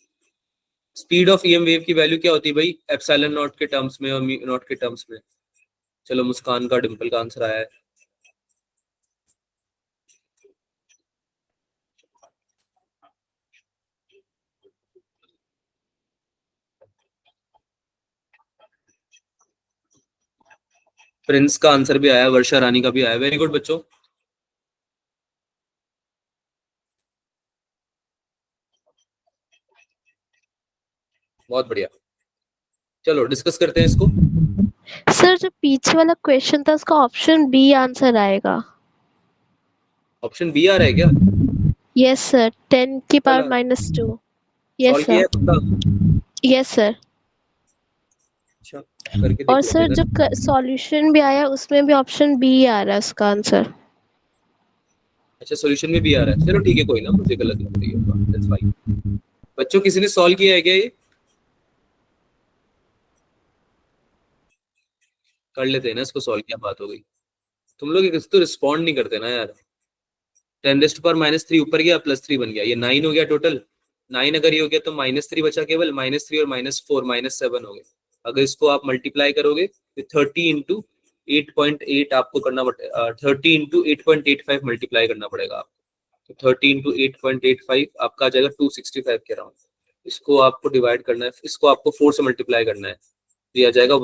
स्पीड ऑफ ईएम वेव की वैल्यू क्या होती है भाई? एप्सिलॉन नॉट के टर्म्स में और म्यू नॉट के टर्म्स में। चलो मुस्कान का, डिंपल का आंसर आया है। प्रिंस का आंसर भी आया, वर्षा रानी का भी आया, वेरी गुड बच्चों। बहुत बढ़िया, चलो डिस्कस करते हैं इसको। सर जो पीछे वाला क्वेश्चन था उसका ऑप्शन बी आंसर आएगा। ऑप्शन बी आ रहा है क्या? यस सर, 10 की पावर -2। यस सॉल्व किया है सर, पक्का? Yes sir. अच्छा, करके और देखो सर फिर। जो सॉल्यूशन भी आया उसमें भी ऑप्शन बी आ रहा है उसका आंसर। अच्छा, सॉल्यूशन में भी आ रहा है, चलो ठीक है, कोई ना, मुझे गलत लग रही है, दैट्स फाइन। बच्चों किसी ने सॉल्व किया है क्या ये? कर लेते हैं ना इसको सॉल्व, क्या बात हो गई। तुम लोग एक तो रिस्पॉन्ड नहीं करते ना यार। 10⁻³ ऊपर गया, +3 बन गया, ये 9 हो गया टोटल। 9 अगर ये हो गया तो -3 बचा केवल, -3 और -4 -7 हो गए। अगर इसको आप मल्टीप्लाई करोगे तो 30 इंटू 8.8 आपको करना पड़ेगा, 30 इंटू 8.85 मल्टीप्लाई करना पड़ेगा आपको। तो 30 इंटू 8.85 आपका आ जाएगा 265 के अराउंड। इसको आपको डिवाइड करना है, इसको आपको 4 से मल्टीप्लाई करना है, तो ये आ जाएगा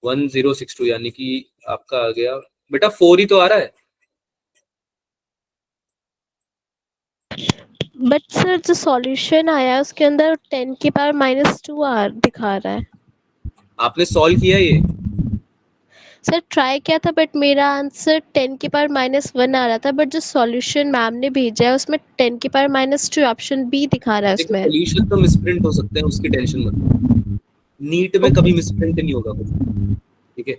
1062 यानी कि आपका आ गया बेटा 4 ही तो आ रहा है। बट सर जो सॉल्यूशन आया है उसके अंदर 10 की पावर -2 दिखा रहा है। आपने सॉल्व किया ये? सर ट्राई किया था बट मेरा आंसर 10 की पावर -1 आ रहा था, बट जो सॉल्यूशन मैम ने भेजा है उसमें 10 की पावर -2 ऑप्शन बी दिखा रहा है देखो उसमें। सॉल्यूशन तो मिसप्रिंट हो सकते हैं, उसकी टेंशन मत लो। नीट में कभी मिसप्रिंट नहीं होगा कुछ, ठीक है।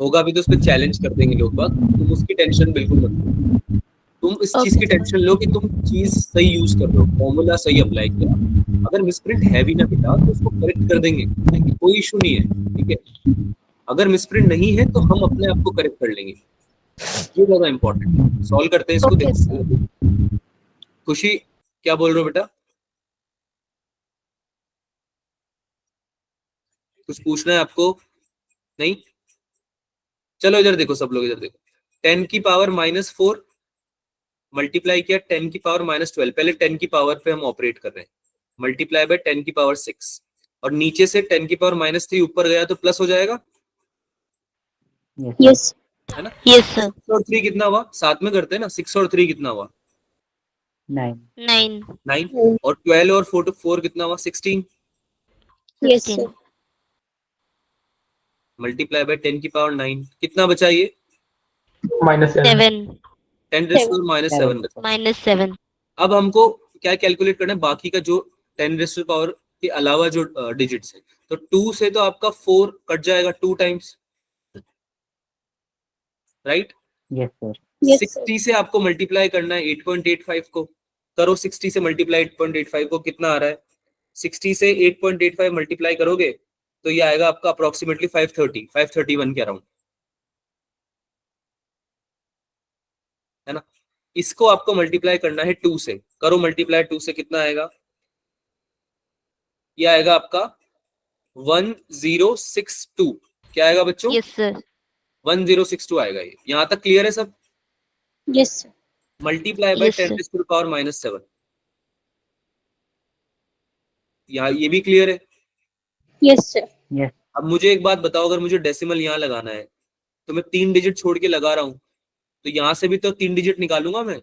होगा भी तो उस पर चैलेंज कर देंगे लोग बात, तुम उसकी टेंशन बिल्कुल मत लो। तुम इस चीज की टेंशन लो कि तुम चीज सही यूज कर रहे हो, फॉर्मूला सही अप्लाई किया। अगर मिसप्रिंट है भी ना बेटा तो उसको करेक्ट कर देंगे, कोई इशू नहीं है, ठीक है। अगर मिसप्रिंट नहीं है तो हम अपने आप को करेक्ट कर लेंगे, ये ज्यादा इंपॉर्टेंट। सॉल्व करते हैं इसको, Okay, देखते sir. हैं। खुशी क्या बोल रहे हो बेटा, कुछ पूछना है आपको? नहीं, चलो इधर देखो, सब लोग इधर देखो। 10 की पावर -4 मल्टीप्लाई किया 10 की पावर -12, पहले 10 की पावर पे हम ऑपरेट कर रहे हैं, मल्टीप्लाई बाय 10 की पावर 6, और नीचे से 10 की पावर -3 ऊपर गया तो प्लस हो जाएगा, Yes. है ना? Yes, sir. 6 और 3 कितना हुआ, साथ में करते हैं ना, 6 और 3 कितना हुआ, 9. 9. 9, और 12 और 4 कितना हुआ, 16, Yes, 16. sir. मल्टीप्लाई बाय 10 की पावर 9, कितना बचा ये, -7. 7. 10⁻⁻7 बचा। -7. अब हमको क्या कैलकुलेट करना है, बाकी का जो 10⁻⁻ के अलावा जो डिजिट्स है, तो 2 से तो आपका 4 कट जाएगा 2 times, right? Yes, sir. Yes, sir. 60 से आपको मल्टीप्लाई करना है 8.85 को, करो 60 से मल्टीप्लाई 8.85 को, कितना आ रहा है, 60 से 8.85 मल्टीप्लाई करोगे तो ये आएगा आपका अप्रोक्सीमेटली 531 के अराउंड, है ना? इसको आपको मल्टीप्लाई करना है 2 से, करो मल्टीप्लाई 2 से, कितना आएगा, ये आएगा आपका 1062, क्या आएगा बच्चों, Yes, sir. 1062 आएगा। ये यहां तक क्लियर है सब? Yes, sir. Multiply by Yes, 10 sir. To the power -7, यहाँ ये भी क्लियर है? Yes, sir. Yes. अब मुझे एक बात बताओ, अगर मुझे डेसिमल यहाँ लगाना है तो मैं 3 डिजिट छोड़ के लगा रहा हूँ, तो यहाँ से भी तो 3 डिजिट निकालूंगा मैं,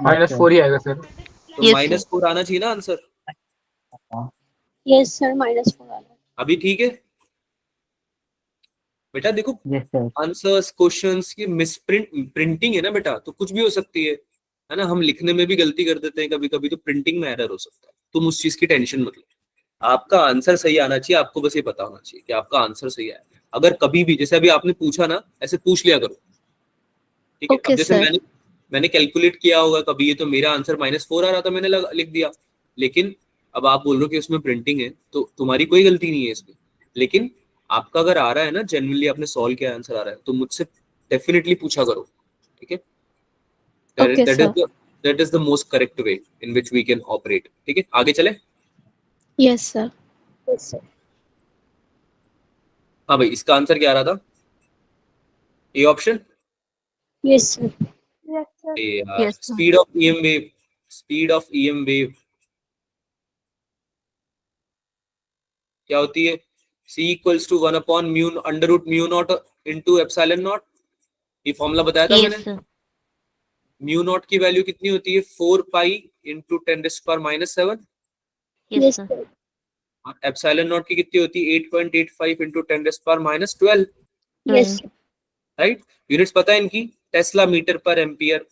-4 ही आएगा सर. तो Yes, sir. -4 आना चाहिए ना आंसर। Yes, sir. -4. अभी ठीक है बेटा? देखो Yes, sir. आंसर्स क्वेश्चंस की प्रिंटिंग है ना बेटा, तो कुछ भी हो सकती है ना? हम लिखने में भी गलती कर देते हैं कभी कभी, तो प्रिंटिंग में एरर हो सकता है, तुम उस चीज की टेंशन मत लो, आपका आंसर सही आना चाहिए, आपको बस ये पता होना चाहिए कि आपका आंसर सही है। अगर कभी भी जैसे अभी आपने पूछा ना, ऐसे पूछ लिया करो, ठीक है? Okay, अब जैसे sir. मैंने कैलकुलेट किया होगा कभी, ये तो मेरा आंसर -4 आ रहा था, मैंने लिख दिया, लेकिन अब आप बोल रहे हो कि उसमें प्रिंटिंग है, तो तुम्हारी कोई गलती नहीं है इसमें, लेकिन आपका अगर आ रहा है ना, जेन्युइनली आपने सॉल्व किया, आंसर आ रहा है, तो मुझसे डेफिनेटली पूछा करो, ठीक है? Okay, sir. That is the most correct way in which we can operate, ठीक है? आगे चले। Yes, sir. Yes, sir. हाँ भाई, इसका आंसर क्या आ रहा था, A option? Yes, sir. Yes, sir. Yes, sir. Speed of EM wave, speed of EM wave क्या होती है, c equals to 1/√μ0 into epsilon naught, ये फॉर्मूला बताया था Yes, मैंने। sir. म्यू नॉट की वैल्यू कितनी होती है, 4 pi into 10⁻⁷, Yes, Yes, sir. sir. और एप्सिलॉन नॉट की कितनी होती है, 8.85 into 10⁻12, Yes, sir. Right? Units पता है इनकी, टेस्ला मीटर पर एम्पियर,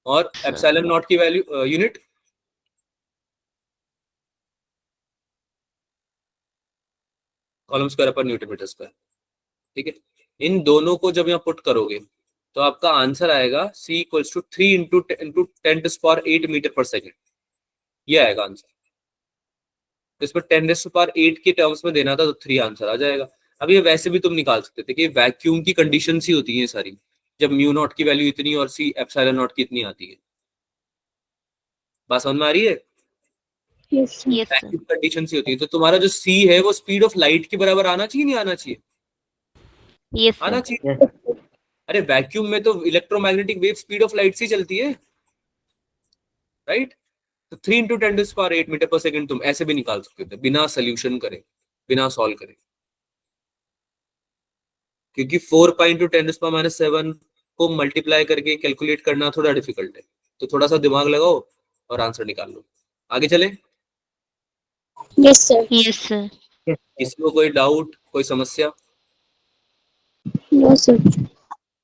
और एप्सिलॉन नॉट की वैल्यू यूनिट कॉलम स्क्वायर पर न्यूटन मीटर स्क्वायर, ठीक है? इन दोनों को जब यहाँ पुट करोगे तो आपका आंसर आएगा c equals to 3 into 10⁸ metre पर सेकेंड, ये आएगा आंसर। तो इसमें 10⁸ के टर्म्स में देना था तो 3 आंसर आ जाएगा। अब ये वैसे भी तुम निकाल सकते थे कि वैक्यूम की कंडीशन ही होती है सारी, जब म्यू नॉट की वैल्यू इतनी और सी एप्सिलॉन नॉट की इतनी आती है। बात समझ में आ रही है? Yes, sir. Yes, sir. Vacuum condition ही होती है, तो तुम्हारा जो सी है वो स्पीड ऑफ लाइट के बराबर आना चाहिए, नहीं आना चाहिए? Yes, आना sir. चाहिए। Yes. अरे वैक्यूम में तो electromagnetic wave speed of light से चलती है, राइट? तो 3 इंटू 10⁸ मीटर पर सेकंड तुम ऐसे भी निकाल सकते थे, बिना सोल्यूशन करे, बिना सॉल्व करे, क्योंकि 4 पाई इंटू 10⁻⁷ को मल्टीप्लाई करके कैलकुलेट करना थोड़ा डिफिकल्ट है, तो थोड़ा सा दिमाग लगाओ और आंसर निकाल लो। आगे चले। Yes, sir. Yes, sir. किसी को कोई डाउट, कोई समस्या? No, sir.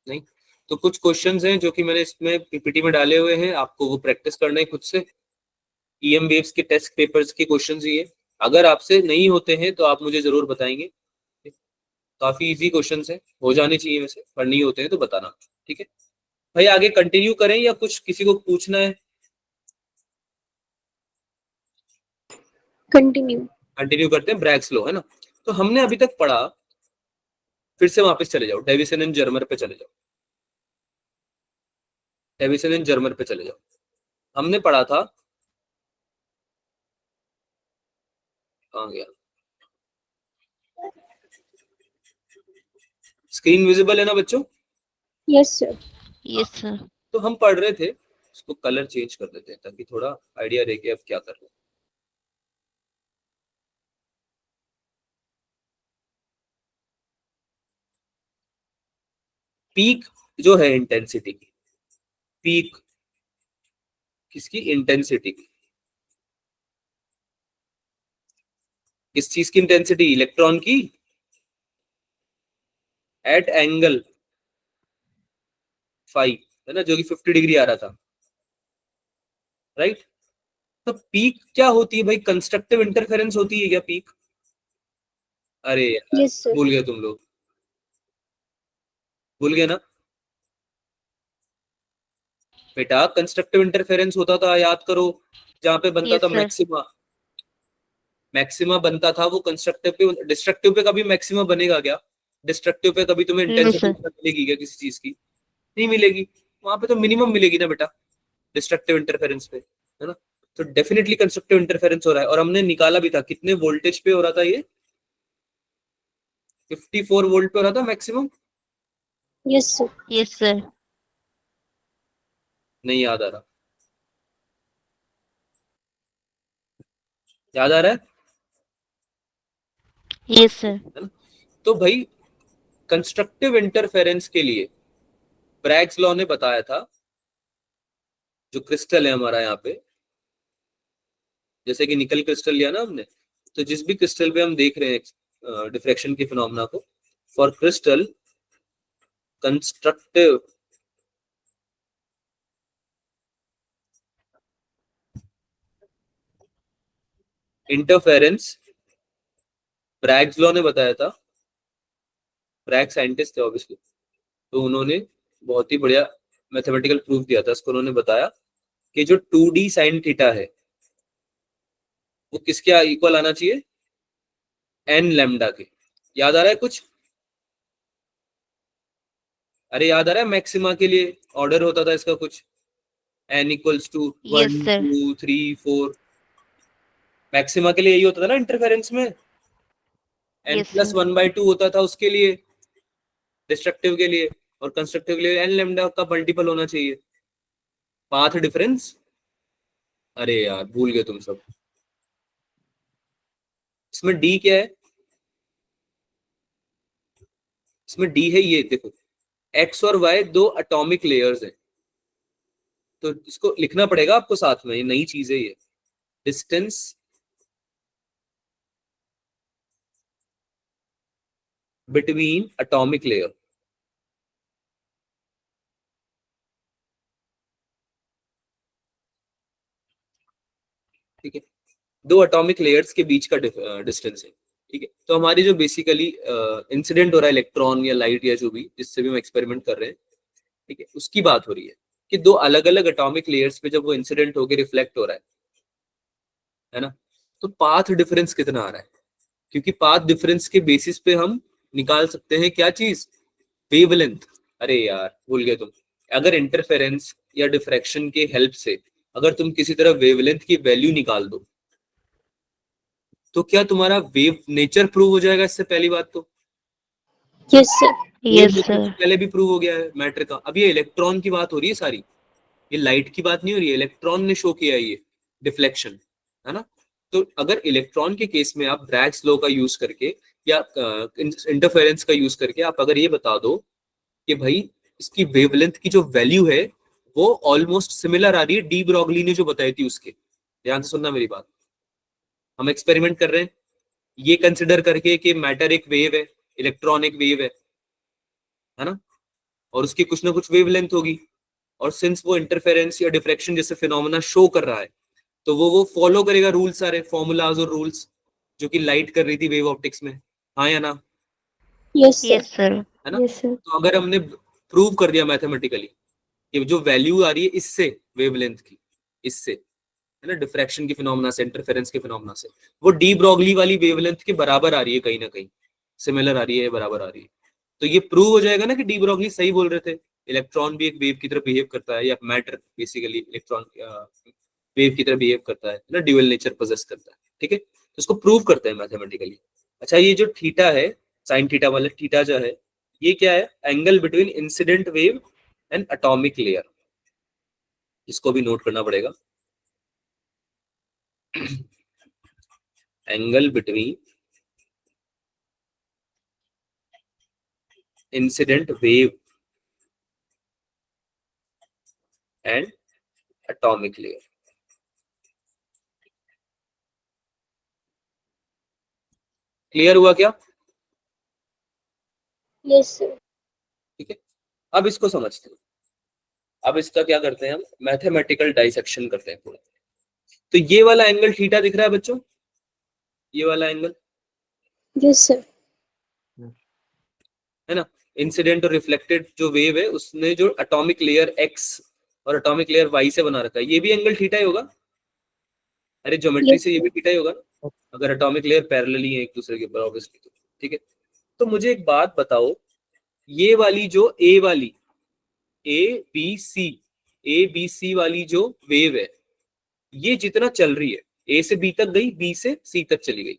नहीं? तो कुछ क्वेश्चंस हैं जो कि मैंने इसमें पीपीटी में डाले हुए हैं, आपको वो प्रैक्टिस करना है खुद से। ईएम वेव्स के टेस्ट पेपर्स के क्वेश्चंस ही है, अगर आपसे नहीं होते हैं तो आप मुझे जरूर बताएंगे। काफी इजी क्वेश्चंस है, हो जाने चाहिए वैसे, पर नहीं होते हैं तो बताना, ठीक है भाई? आगे कंटिन्यू करें या कुछ किसी को पूछना है? Continue. कंटिन्यू करते हैं ब्रैग्स लॉ, है ना। तो हमने अभी तक पढ़ा, फिर से वापस चले जाओ, डेविसन एंड जर्मर पे चले जाओ, डेविसन एंड जर्मर पे चले जाओ। हमने पढ़ा था, कहाँ गया, स्क्रीन विजिबल है ना बच्चों? Yes, sir. Yes, sir. तो हम पढ़ रहे थे, उसको कलर चेंज कर देते हैं ताकि थोड़ा आइडिया रहे कि अब क्या कर रहे हैं। पीक जो है इंटेंसिटी की, पीक किसकी? इंटेंसिटी की। किस चीज की इंटेंसिटी? इलेक्ट्रॉन की, एट एंगल फाइव, है ना, जो कि 50 डिग्री आ रहा था, राइट। तो पीक क्या होती है भाई? कंस्ट्रक्टिव इंटरफेरेंस होती है क्या पीक? अरे यार, Yes, sir. भूल गए तुम लोग, भूल गए ना बेटा। कंस्ट्रक्टिव इंटरफेरेंस होता था, याद करो, जहां पे बनता Yes, था sir. मैक्सिमा, मैक्सिमा बनता था वो कंस्ट्रक्टिव पे। डिस्ट्रक्टिव पे कभी मैक्सिमा बनेगा क्या? डिस्ट्रक्टिव पे कभी तुम्हें No, इंटेंसिटी sir. मिलेगी क्या किसी चीज की? नहीं मिलेगी। वहां पे तो मिनिमम मिलेगी ना बेटा, डिस्ट्रक्टिव इंटरफेरेंस पे, है ना। तो डेफिनेटली कंस्ट्रक्टिव इंटरफेरेंस हो रहा है, और हमने निकाला भी था कितने वोल्टेज पे हो रहा था ये, 54 वोल्ट पे हो रहा था maximum. Yes, sir. Yes, sir. नहीं याद आ रहा, याद आ रहा है? Yes, sir. है ना। तो भाई कंस्ट्रक्टिव इंटरफेरेंस के लिए ब्रैग्स लॉ ने बताया था, जो क्रिस्टल है हमारा यहाँ पे, जैसे कि निकल क्रिस्टल लिया ना हमने, तो जिस भी क्रिस्टल पे हम देख रहे हैं डिफ्रैक्शन के फिनोमेना को, for crystal constructive interference, Bragg's law ने बताया था, ब्रैग साइंटिस्ट थे ऑब्वियसली, तो उन्होंने बहुत ही बढ़िया मैथमेटिकल प्रूफ दिया था। इसको उन्होंने बताया कि जो 2D साइन थीटा है वो किसके इक्वल आना चाहिए? एन लैम्डा के। याद आ रहा है कुछ? अरे याद आ रहा है, मैक्सिमा के लिए ऑर्डर होता था इसका कुछ, N equals to Yes, 1 sir. 2 3 4। Maxima के लिए यही होता था ना इंटरफेरेंस में, एन Yes, प्लस sir. 1/2 होता था उसके लिए, डिस्ट्रक्टिव के लिए, और कंस्ट्रक्टिव के लिए एन लैम्डा का मल्टीपल होना चाहिए। पाथ डिफरेंस, अरे यार भूल गए तुम सब। इसमें डी क्या है? इसमें डी है, ये देखो, एक्स और वाई दो एटॉमिक लेयर्स हैं, तो इसको लिखना पड़ेगा आपको साथ में, ये नई चीज है ये, डिस्टेंस बिटवीन एटॉमिक लेयर। ठीक है, दो एटॉमिक लेयर्स के बीच का डिस्टेंस है। ठीक है, तो हमारी जो बेसिकली इंसिडेंट हो रहा है इलेक्ट्रॉन या लाइट या जो भी, जिससे भी हम एक्सपेरिमेंट कर रहे हैं, ठीक है, उसकी बात हो रही है कि दो अलग अलग एटॉमिक लेयर्स पे जब वो इंसिडेंट होकर रिफ्लेक्ट हो रहा है ना, तो पाथ डिफरेंस कितना आ रहा है, क्योंकि पाथ डिफरेंस के बेसिस पे हम निकाल सकते हैं क्या चीज? वेवलेंथ। अरे यार भूल गए तुम। अगर इंटरफेरेंस या डिफ्रैक्शन के हेल्प से अगर तुम किसी तरह वेवलेंथ की वैल्यू निकाल दो, तो क्या तुम्हारा वेव नेचर प्रूव हो जाएगा? इससे पहली बात तो Yes, sir. Yes, wave nature sir. पहले भी प्रूव हो गया है मैटर का। अब ये इलेक्ट्रॉन की बात हो रही है सारी, ये लाइट की बात नहीं हो रही है, इलेक्ट्रॉन ने शो किया है ये डिफ्लेक्शन, है ना। तो अगर इलेक्ट्रॉन के केस में आप ब्रैग्स लॉ का यूज करके या इंटरफेरेंस का यूज करके आप अगर ये बता दो कि भाई इसकी वेवलेंथ की जो वैल्यू है वो ऑलमोस्ट सिमिलर आ रही है डी ब्रॉगली ने जो बताई थी उसके, ध्यान से सुनना मेरी बात। हम एक्सपेरिमेंट कर रहे हैं ये कंसिडर करके कि मैटर एक वेव है, इलेक्ट्रॉन एक वेव है ना, और उसकी कुछ ना कुछ वेवलेंथ होगी, और सिंस वो इंटरफेरेंस या डिफ्रैक्शन जैसे फिनोमेना शो कर रहा है, तो वो फॉलो करेगा रूल्स, सारे फॉर्मूलाज और रूल्स जो कि लाइट कर रही थी वेव ऑप्टिक्स में, हाँ या ना, Yes, sir. Yes, sir. है ना। Yes, sir. तो अगर हमने प्रूव कर दिया मैथमेटिकली कि जो वैल्यू आ रही है इससे वेवलेंथ की, इससे, है ना, डिफ्रैक्शन के फिनोमेना से, इंटरफेरेंस के फिनोमेना से, वो डी ब्रॉगली वाली वेवलेंथ के बराबर आ रही है, कहीं ना कहीं सिमिलर आ रही है, बराबर आ रही है। तो ये प्रूव हो जाएगा ना कि डी ब्रॉगली सही बोल रहे थे, इलेक्ट्रॉन भी एक वेव की तरह बिहेव करता है, या मैटर बेसिकली इलेक्ट्रॉन वेव की तरह बिहेव करता है ना, ड्यूअल नेचर पोजेस करता है। ठीक है, तो इसको प्रूव करते हैं मैथमेटिकली। अच्छा, ये जो थीटा है, साइन थीटा वाला थीटा जो है, ये क्या है? Angle between incident wave and atomic layer, इसको भी नोट करना पड़ेगा। Angle between incident wave and atomic layer. Clear हुआ क्या? Yes, sir. ठीक है, अब इसको समझते हैं। अब इसका क्या करते हैं हम? मैथमेटिकल डाइसेक्शन करते हैं पूरा। तो ये वाला एंगल थीटा दिख रहा है बच्चों, ये वाला एंगल Yes, sir. है ना, इंसिडेंट और रिफ्लेक्टेड जो वेव है उसने जो एटॉमिक लेयर एक्स और एटॉमिक लेयर वाई से बना रखा है, ये भी एंगल थीटा ही होगा। अरे ज्योमेट्री Yes, से ये sir. भी थीटा ही होगा ना, अगर एटॉमिक लेयर पैरेलली है एक दूसरे के ऊपर ऑब्वियसली। तो ठीक है, तो मुझे एक बात बताओ, ये वाली जो ए वाली ए बी सी वाली जो वेव है, ये जितना चल रही है, ए से बी तक गई, बी से सी तक चली गई,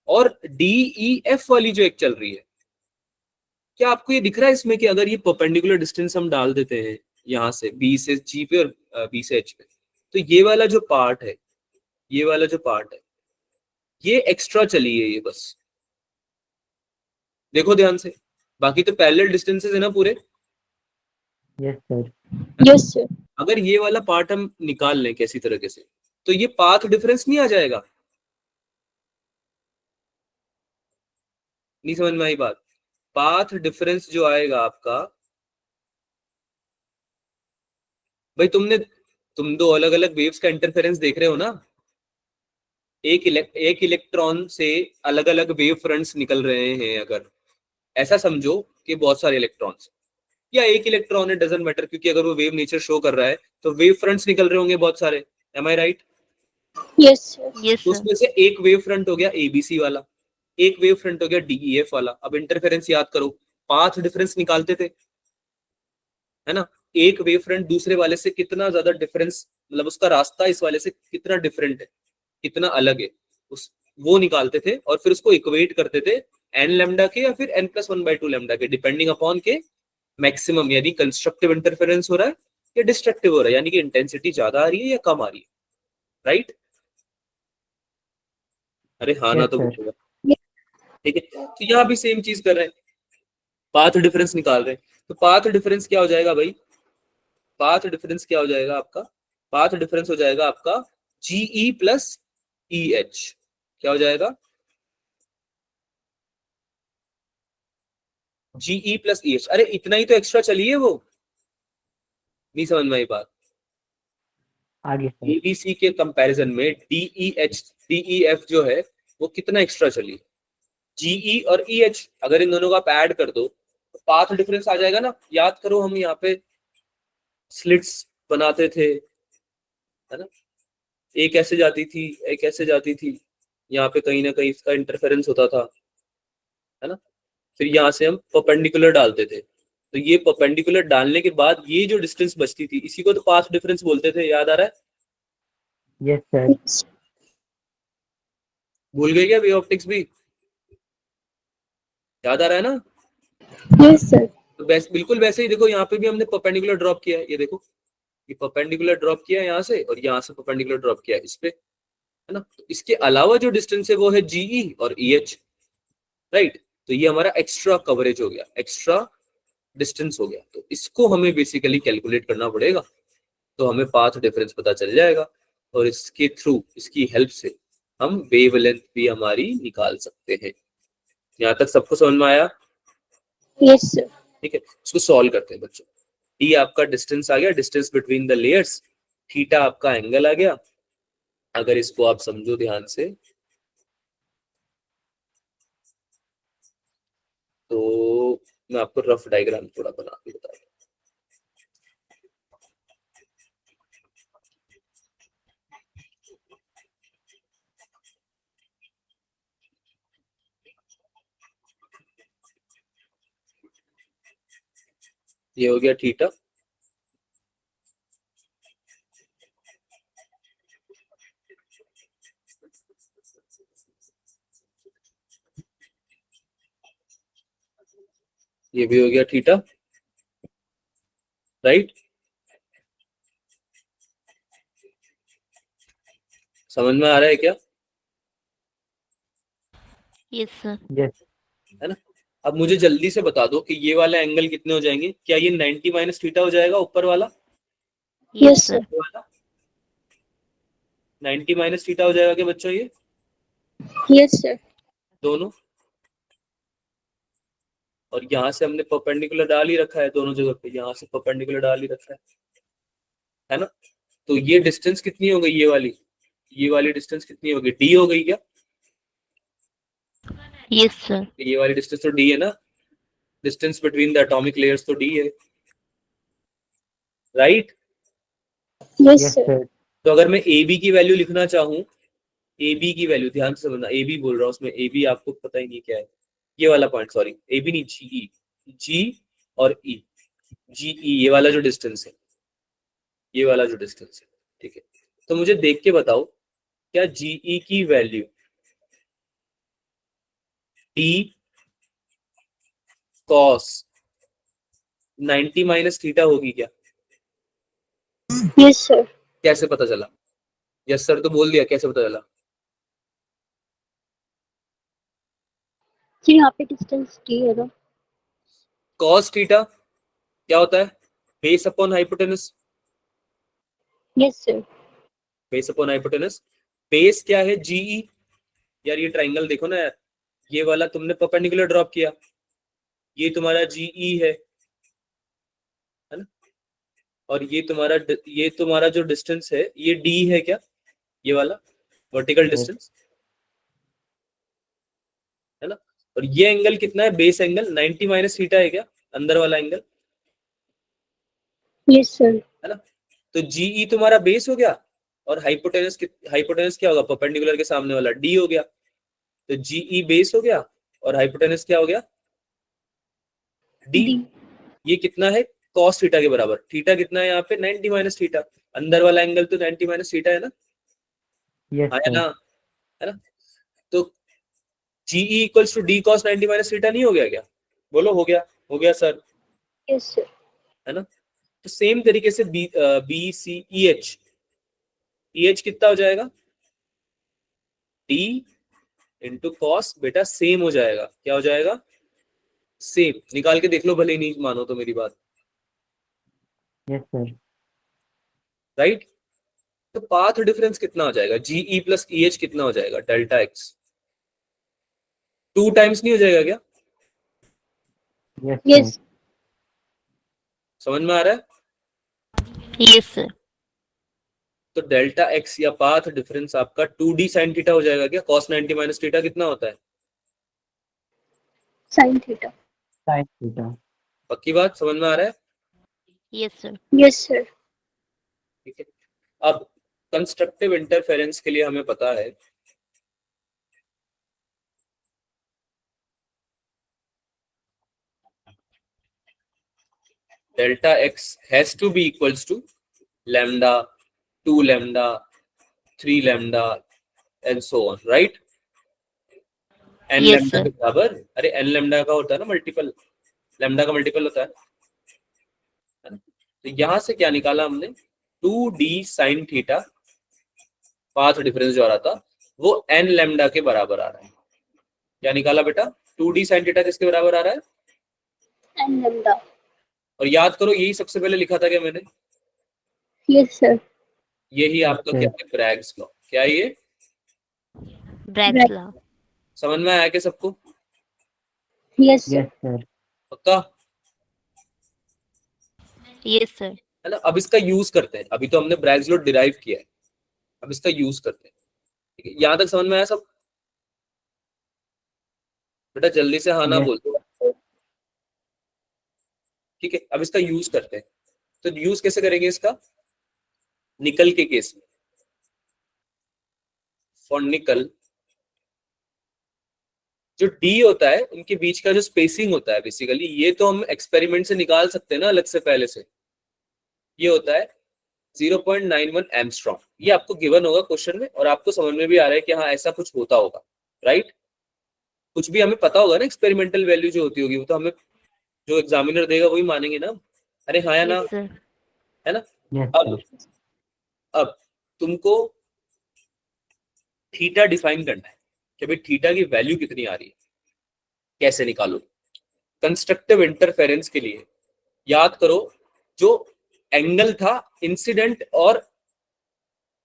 और डी ई एफ वाली जो एक चल रही है, क्या आपको ये दिख रहा है इसमें कि अगर ये परपेंडिकुलर डिस्टेंस हम डाल देते हैं यहाँ से बी से जी पे और बी से एच पे, तो ये वाला जो पार्ट है, ये वाला जो पार्ट है, ये एक्स्ट्रा चली है, ये बस देखो ध्यान से, बाकी तो पैरेलल डिस्टेंसेस है ना पूरे। Yes, sir. Yes, sir. अगर ये वाला पार्ट हम निकाल लें किसी तरीके से, तो ये पाथ डिफरेंस नहीं आ जाएगा? नहीं समझ में आई बात? पाथ डिफरेंस जो आएगा आपका, भाई तुम दो अलग अलग वेव्स का इंटरफेरेंस देख रहे हो ना, एक इलेक्ट्रॉन से अलग अलग वेव फ्रंट्स निकल रहे हैं, अगर ऐसा समझो कि बहुत सारे इलेक्ट्रॉन्स, या एक इलेक्ट्रॉन है, डजंट मैटर, क्योंकि अगर वो वेव नेचर शो कर रहा है तो वेव फ्रंट्स निकल रहे होंगे बहुत सारे, एम आई राइट? Yes, sir. Yes, तो sir. उसमें से एक वेव फ्रंट हो गया एबीसी वाला, एक वेव फ्रंट हो गया डीईएफ वाला। अब इंटरफेरेंस याद करो, पाथ डिफरेंस निकालते थे, है ना, एक वेव फ्रंट दूसरे वाले से कितना ज्यादा डिफरेंस, मतलब उसका रास्ता इस वाले से कितना डिफरेंट है, कितना अलग है, उस वो निकालते थे, और फिर उसको इक्वेट करते थे एन लेमडा के या फिर एन प्लस 1/2 लेमडा के, डिपेंडिंग अपॉन के मैक्सिमम, यानी कंस्ट्रक्टिव इंटरफेरेंस हो रहा है या डिस्ट्रक्टिव हो रहा है, यानी कि इंटेंसिटी ज्यादा आ रही है या कम आ रही है, राइट? अरे हाँ ना, Yes, तो sir. पूछेगा। ठीक है, तो यहाँ भी सेम चीज कर रहे हैं, पाथ डिफरेंस निकाल रहे हैं। तो पाथ डिफरेंस क्या हो जाएगा भाई? पाथ डिफरेंस क्या हो जाएगा आपका? पाथ डिफरेंस हो जाएगा आपका जीई प्लस ई एच। क्या हो जाएगा? GE plus E H. अरे इतना ही तो एक्स्ट्रा चली है वो, नहीं समझ में आई बात? आगे sir. एबीसी के कंपैरिजन में डीईएफ जो है वो कितना एक्स्ट्रा चली? जीई और ई एच, अगर इन दोनों का आप ऐड कर दो तो पाथ डिफरेंस आ जाएगा ना। याद करो, हम यहाँ पे स्लिट्स बनाते थे, है ना, एक ऐसे जाती थी, एक ऐसे जाती थी, यहाँ पे कहीं ना कहीं इसका इंटरफेरेंस होता था, है ना, फिर यहाँ से हम परपेंडिकुलर डालते थे, तो ये परपेंडिकुलर डालने के बाद ये जो डिस्टेंस बचती थी, इसी को तो पाथ डिफरेंस बोलते थे, याद आ रहा है? Yes, sir. Yes. भूल गए क्या वे ऑप्टिक्स भी? याद आ रहा है ना? Yes, sir. तो बिल्कुल वैसे ही देखो, यहाँ पे भी हमने परपेंडिकुलर ड्रॉप किया है, ये देखो, ये परपेंडिकुलर ड्रॉप किया है यहाँ से, और यहाँ से परपेंडिकुलर ड्रॉप किया है इस पे, है ना। तो इसके अलावा जो डिस्टेंस है वो है जीई और ईएच, राइट? तो ये हमारा एक्स्ट्रा कवरेज हो गया, एक्स्ट्रा डिस्टेंस हो गया, तो इसको हमें बेसिकली कैलकुलेट करना पड़ेगा, तो हमें पाथ डिफरेंस पता चल जाएगा, और इसके थ्रू, इसकी हेल्प से हम वेवलेंथ भी हमारी निकाल सकते हैं। यहाँ तक सबको समझ में आया? Yes, sir. ठीक है, इसको सॉल्व करते हैं बच्चों। डी आपका डिस्टेंस आ गया, distance between the layers, theta आपका एंगल आ गया। अगर इसको आप समझो ध्यान से, तो मैं आपको रफ डायग्राम थोड़ा बना के बता दूं। ये हो गया थीटा, ये भी हो गया थीटा, राइट। समझ में आ रहा है क्या? Yes, sir. है ना? अब मुझे जल्दी से बता दो कि ये वाला एंगल कितने हो जाएंगे? क्या ये 90 माइनस थीटा हो जाएगा ऊपर वाला? Yes, sir. sir. ये वाला 90 माइनस थीटा हो जाएगा क्या बच्चों? ये Yes, sir. दोनों, और यहाँ से हमने परपेंडिकुलर डाल ही रखा है दोनों जगह पे, यहाँ से परपेंडिकुलर डाल ही रखा है ना? तो ये डिस्टेंस कितनी हो गई? ये वाली डिस्टेंस कितनी हो गई? डी हो गई क्या? Yes, sir. ये वाली डिस्टेंस तो डी है ना, distance between the atomic layers तो डी है, राइट? Yes, sir. तो अगर मैं ए बी की वैल्यू लिखना चाहूँ, ए बी की वैल्यू ध्यान से समझना, ए बी बोल रहा हूँ, उसमें ए बी आपको पता ही नहीं क्या है, ये वाला पॉइंट, सॉरी ए बी नहीं, जी ई, जी और ई, जी ई ये वाला जो डिस्टेंस है, ये वाला जो डिस्टेंस है, ठीक है। तो मुझे देख के बताओ क्या जी ई की value T cos 90 minus theta होगी क्या? Yes, sir. कैसे पता चला? यस सर तो बोल दिया, कैसे पता चला? जी यहाँ पे डिस्टेंस टी है ना। कॉस थीटा क्या होता है? Base upon hypotenuse, Yes, sir. Base upon hypotenuse. Base क्या है? जीई। यार ये ट्राइंगल देखो ना यार, ये वाला तुमने परपेंडिकुलर ड्रॉप किया, ये तुम्हारा जीई है ना? और ये तुम्हारा जो डिस्टेंस है ये डी है क्या? ये वाला वर्टिकल डिस्टेंस है ना? और ये एंगल कितना है? बेस एंगल 90 माइनस थीटा है क्या अंदर वाला एंगल? Yes, sir. है ना? तो जीई तुम्हारा बेस हो गया, और हाइपोटेनस क्या होगा? परपेंडिकुलर के सामने वाला डी हो गया। तो जीई बेस हो गया और हाइपोटेनस क्या हो गया? डी। D. ये कितना है? कॉस थीटा के बराबर। थीटा कितना है यहाँ पे? 90 माइनस थीटा। अंदर वाला एंगल तो 90 माइनस थीटा है ना? आया ना? है ना? तो G E equals to D cos 90 minus theta नहीं हो गया क्या? बोलो हो गया? हो गया सर, Yes, sir. है ना? तो सेम तरीके से बी सी ई एच कितना हो जाएगा? डी इंटू कॉस, बेटा सेम हो जाएगा। क्या हो जाएगा? सेम। निकाल के देख लो, भले ही नहीं मानो तो मेरी बात। Yes sir. राइट? तो पाथ डिफरेंस कितना हो जाएगा? जीई प्लस ई एच कितना हो जाएगा? Delta x. 2 टाइम्स नहीं हो जाएगा क्या? Yes. समझ में आ रहा है? Yes, sir. तो डेल्टा एक्स या पाथ डिफरेंस आपका 2d साइन थीटा हो जाएगा क्या? कॉस 90 माइनस थीटा कितना होता है? Sin theta. पक्की बात? समझ में आ रहा है? Yes, sir. Yes, sir. ठीक है। अब कंस्ट्रक्टिव इंटरफेरेंस के लिए हमें पता है delta X has to be equals to lambda, 2 lambda, 3 lambda and so on, right? N Yes, lambda sir. के बराबर। अरे एन लैम्डा का होता है ना मल्टीपल, लैम्डा का मल्टीपल होता है ना? तो यहां से क्या निकाला हमने? 2d sine theta path difference जो आ रहा था वो एन लैम्डा के बराबर आ रहा है। क्या निकाला बेटा? 2d साइन थीटा किसके बराबर आ रहा है? And lambda. और याद करो यही सबसे पहले लिखा था क्या मैंने? Yes, sir. यही आपका क्या है? Bragg's law. क्या है ये? Bragg's law. समझ में आया क्या सबको? Yes, sir. पक्का? Yes, sir. है ना? अब इसका यूज करते हैं। अभी तो हमने ब्रैग्स लॉ डिराइव किया है, अब इसका यूज करते हैं। ठीक है, यहां तक समझ में आया सब? बेटा जल्दी से हाँ ना बोल दो। ठीक है, अब इसका यूज करते हैं। तो यूज कैसे करेंगे इसका? निकल के केस में, फॉर निकल जो डी होता है उनके बीच का जो स्पेसिंग होता है बेसिकली, ये तो हम एक्सपेरिमेंट से निकाल सकते हैं ना अलग से पहले से। ये होता है 0.91 एंगस्ट्रॉम। ये आपको गिवन होगा क्वेश्चन में और आपको समझ में भी आ रहा है कि हाँ ऐसा कुछ होता होगा, राइट। कुछ भी हमें पता होगा ना एक्सपेरिमेंटल वैल्यू जो होती होगी, वो तो हमें जो एग्जामिनर देगा वही मानेंगे ना। अरे हाँ या ना, Yes, sir. है ना। Yes, अब तुमको थीटा डिफाइन करना है कि भाई थीटा की वैल्यू कितनी आ रही है, कैसे निकालो। कंस्ट्रक्टिव इंटरफेरेंस के लिए याद करो जो एंगल था इंसिडेंट और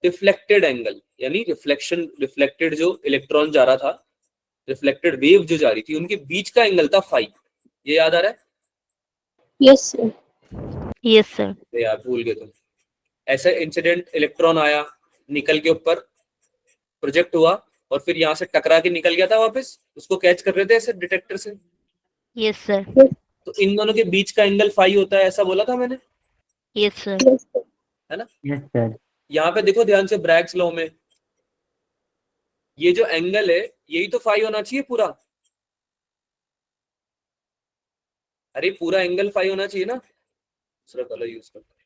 रिफ्लेक्टेड एंगल, यानी रिफ्लेक्टेड जो इलेक्ट्रॉन जा रहा था, रिफ्लेक्टेड वेव जो जा रही थी, उनके बीच का एंगल था फाई। ये याद आ रहा है? Yes, sir. Yes, sir. अरे यार भूल गए तुम। ऐसे इंसिडेंट इलेक्ट्रॉन आया, निकल के ऊपर प्रोजेक्ट हुआ और फिर यहाँ से टकरा के निकल गया था वापस, उसको कैच कर रहे थे ऐसे डिटेक्टर से। Yes, sir. तो इन दोनों के बीच का एंगल फाई होता है, ऐसा बोला था मैंने, Yes, sir. Yes, sir. है ना। yes, sir. यहाँ पे देखो ध्यान से, ब्रैग्स लॉ में ये जो एंगल है यही तो फाई होना चाहिए पूरा। अरे पूरा एंगल फाई होना चाहिए ना, दूसरा कलर यूज करता है।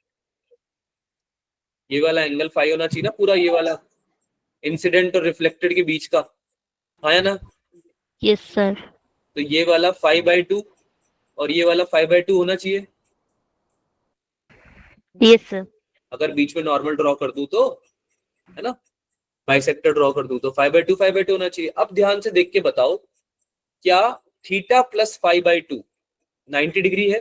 ये वाला एंगल फाई होना चाहिए ना पूरा, ये वाला इंसिडेंट और रिफ्लेक्टेड के बीच का, हाँ या ना। Yes, sir. तो ये वाला 5/2 और ये वाला 5/2 होना चाहिए। Yes, sir. अगर बीच में नॉर्मल ड्रॉ कर दूं तो, है ना, बाइसेक्टर ड्रॉ कर दूं तो 5/2 होना चाहिए। अब ध्यान से देख के बताओ, क्या थीटा प्लस 5/2 90 डिग्री है?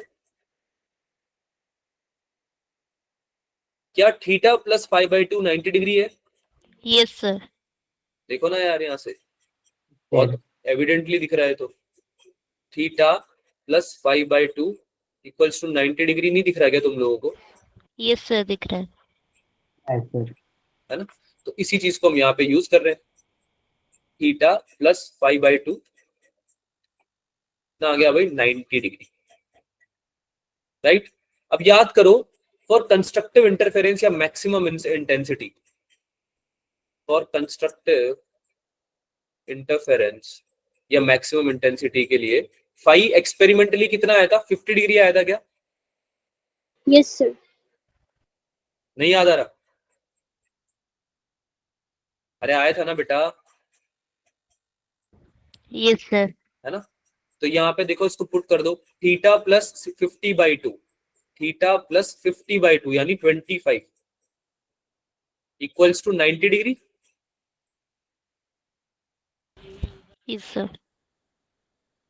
क्या थीटा प्लस 5/2 90 डिग्री है? Yes, sir. देखो ना यार, यहाँ से बहुत एविडेंटली दिख रहा है। तो theta plus 5/2 equals to 90 degree नहीं दिख रहा है क्या तुम लोगों को? Yes, sir. दिख रहा है. Yes, sir. है ना। तो इसी चीज को हम यहाँ पे यूज कर रहे हैं, थीटा प्लस 5/2 ना आ गया भाई 90 डिग्री, राइट। अब याद करो, फॉर कंस्ट्रक्टिव इंटरफेरेंस या maximum intensity, for constructive interference या मैक्सिमम इंटेंसिटी के लिए फाई एक्सपेरिमेंटली कितना आया था? 50 डिग्री आया था क्या? Yes, sir. नहीं याद आ रहा? अरे आया था ना बेटा, Yes, sir. है ना। तो यहाँ पे देखो, इसको पुट कर दो, थीटा प्लस 50/2, थीटा प्लस 50/2 यानी 25 equals to 90 degree. Yes, sir.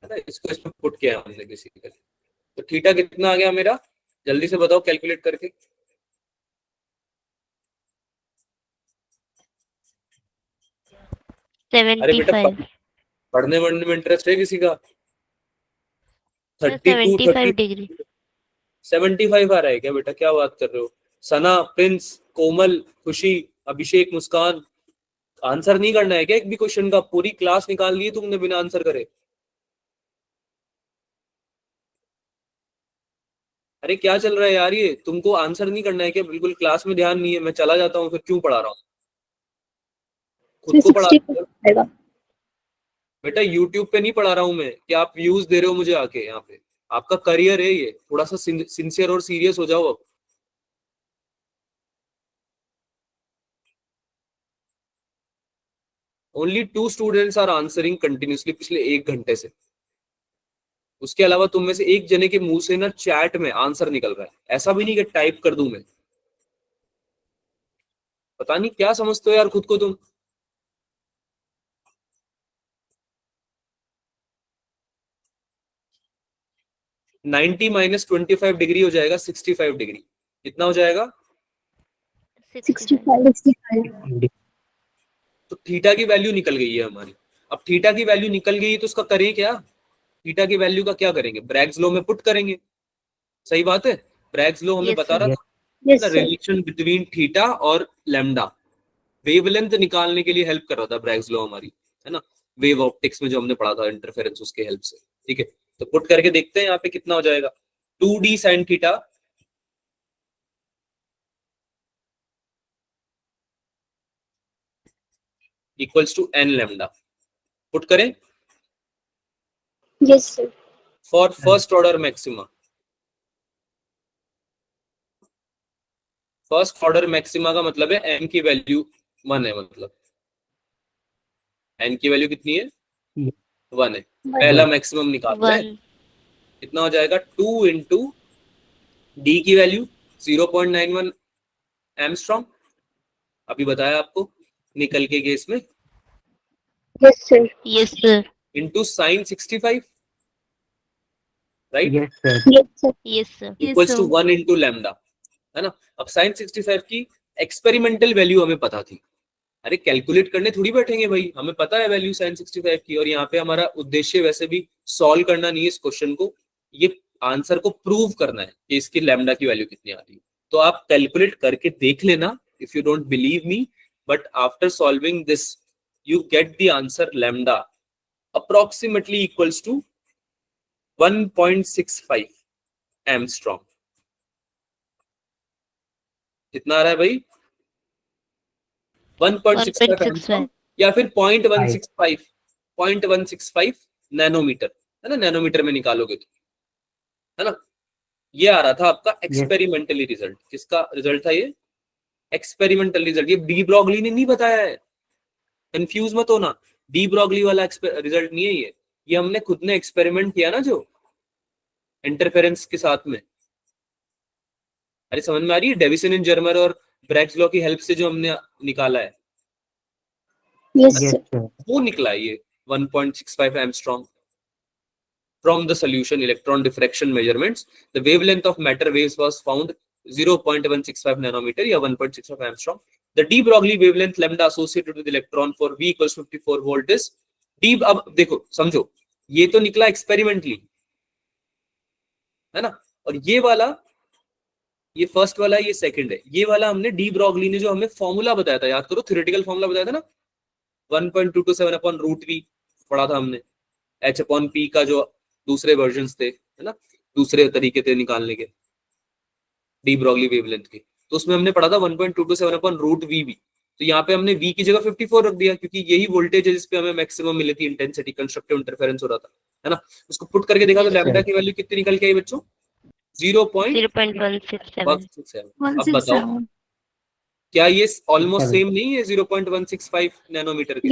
है ना, इसको इसमें पुट किया है हमने बेसिकली। तो थीटा कितना आ गया मेरा, जल्दी से बताओ कैलकुलेट करके। अरे बेटा 75. पढ़ने वढ़ने में इंटरेस्ट है किसी का? Sir, 32 75 degree. 75 आ रहा है क्या बेटा? क्या बात कर रहे हो? सना, प्रिंस, कोमल, खुशी, अभिषेक, मुस्कान, आंसर नहीं करना है क्या एक भी क्वेश्चन का? पूरी क्लास निकाल ली तुमने बिना आंसर करे। अरे क्या चल रहा है यार, ये तुमको आंसर नहीं करना है क्या? बिल्कुल क्लास में ध्यान नहीं है, मैं चला जाता हूँ, फिर क्यों पढ़ा रहा हूँ? खुद को पढ़ा 60 आएगा. बेटा, यूट्यूब पे नहीं पढ़ा रहा हूँ मैं कि आप व्यूज दे रहे हो मुझे आके। यहाँ पे आपका करियर है, ये थोड़ा सा सिंसियर और सीरियस हो जाओ अब। Only 2 students are answering continuously पिछले 1 घंटे से। उसके अलावा तुम में से एक जने के मुंह से ना चैट में आंसर निकल रहा है, ऐसा भी नहीं कि टाइप कर दूं मैं। पता नहीं क्या समझते हो यार खुद को तुम। नाइनटी माइनस 25 डिग्री हो जाएगा 65 डिग्री। कितना हो जाएगा? 65. 65. तो थीटा की वैल्यू निकल गई है हमारी। अब थीटा की वैल्यू निकल गई तो उसका करें क्या? थीटा की वैल्यू का क्या करेंगे? ब्रैग्स लॉ में पुट करेंगे। सही बात है। ब्रैग्स लॉ हमें Yes, बता sir. रहा था Yes, sir. Relation between theta और लैम्डा, वेवलेंथ निकालने के लिए हेल्प कर रहा था ब्रैग्स लॉ हमारी, है ना। वेव ऑप्टिक्स में जो हमने पढ़ा था इंटरफेरेंस, उसके हेल्प से। ठीक है, तो पुट करके देखते हैं यहाँ पे कितना हो जाएगा। 2d sin theta equals to n lambda. Put करें, Yes, sir. For first order maxima, first order maxima का मतलब है n की वैल्यू 1 है, मतलब n की वैल्यू कितनी है, 1 है। पहला मैक्सिमम निकालना है, 1. कितना हो जाएगा, 2 इंटू डी की वैल्यू 0.91 एमस्ट्रॉन्ग, अभी बताया आपको निकल के केस में, Yes, sir. Yes, sir. Into sine 65, right, Yes, sir. Yes, sir. Yes, sir. Equals to 1 into lambda, है ना। अब साइन 65 की एक्सपेरिमेंटल वैल्यू हमें पता थी, अरे कैलकुलेट करने थोड़ी बैठेंगे भाई, हमें पता है वैल्यू साइन 65 की, और यहाँ पे हमारा उद्देश्य वैसे भी सॉल्व करना नहीं है इस क्वेश्चन को, ये आंसर को प्रूव करना है कि इसकी लैम्डा की वैल्यू कितनी आ रही है। तो आप कैलकुलेट करके देख लेना if you don't believe me, but after solving this you get the answer lambda approximately equals to 1.65 angstrom. कितना आ रहा है भाई, 1.65 एमस्ट्रॉन्ग, या फिर 0.165 नैनोमीटर, है ना, नैनोमीटर में निकालोगे तो, है ना। ये आ रहा था आपका एक्सपेरिमेंटली रिजल्ट, किसका रिजल्ट था ये, एक्सपेरिमेंटल रिजल्ट। ये डी ब्रॉगली ने नहीं बताया है, कंफ्यूज मत होना, डी ब्रॉगली वाला रिजल्ट नहीं है ये हमने खुद ने एक्सपेरिमेंट किया ना, जो इंटरफेरेंस के साथ में। अरे समझ में आ रही है, डेविसन इन जर्मर और ब्रैग्स लॉ की हेल्प से जो हमने निकाला है, Yes, Yes, sir. sir. वो निकला है ये 1.65 angstrom. From the solution electron diffraction measurements, the wavelength of matter waves was found 0.165 nanometer या 1.65 angstrom. The de Broglie wavelength lambda associated with electron for V equals 54 volt is d। अब देखो समझो, ये तो निकला एक्सपेरिमेंटली, है ना, और ये वाला, ये फर्स्ट वाला, ये सेकंड है, ये वाला हमने डी ब्रॉगली ने जो हमें फॉर्मूला बताया था, याद करो, थ्योरेटिकल फॉर्मूला बताया था ना, 1.227 अपॉन रूट वी पढ़ा था हमने, h अपॉन पी का जो दूसरे वर्जन्स थे, है ना, दूसरे तरीके थे निकालने के डी ब्रॉगली वेवलेंथ के, तो उसमें हमने पढ़ा था 1.227 अपॉन रूट वी भी। तो यहाँ पे हमने v की जगह 54 रख दिया, क्योंकि यही वोल्टेज है जिसपे हमें मैक्सिमम मिली थी इंटेंसिटी, कंस्ट्रक्टिव इंटरफेरेंस हो रहा था, है ना। उसको पुट करके देखा तो लैम्डा की वैल्यू कितनी निकल के आई बच्चों, 0.167. अब बताओ क्या ये ऑलमोस्ट सेम नहीं है 0.165 नैनोमीटर के?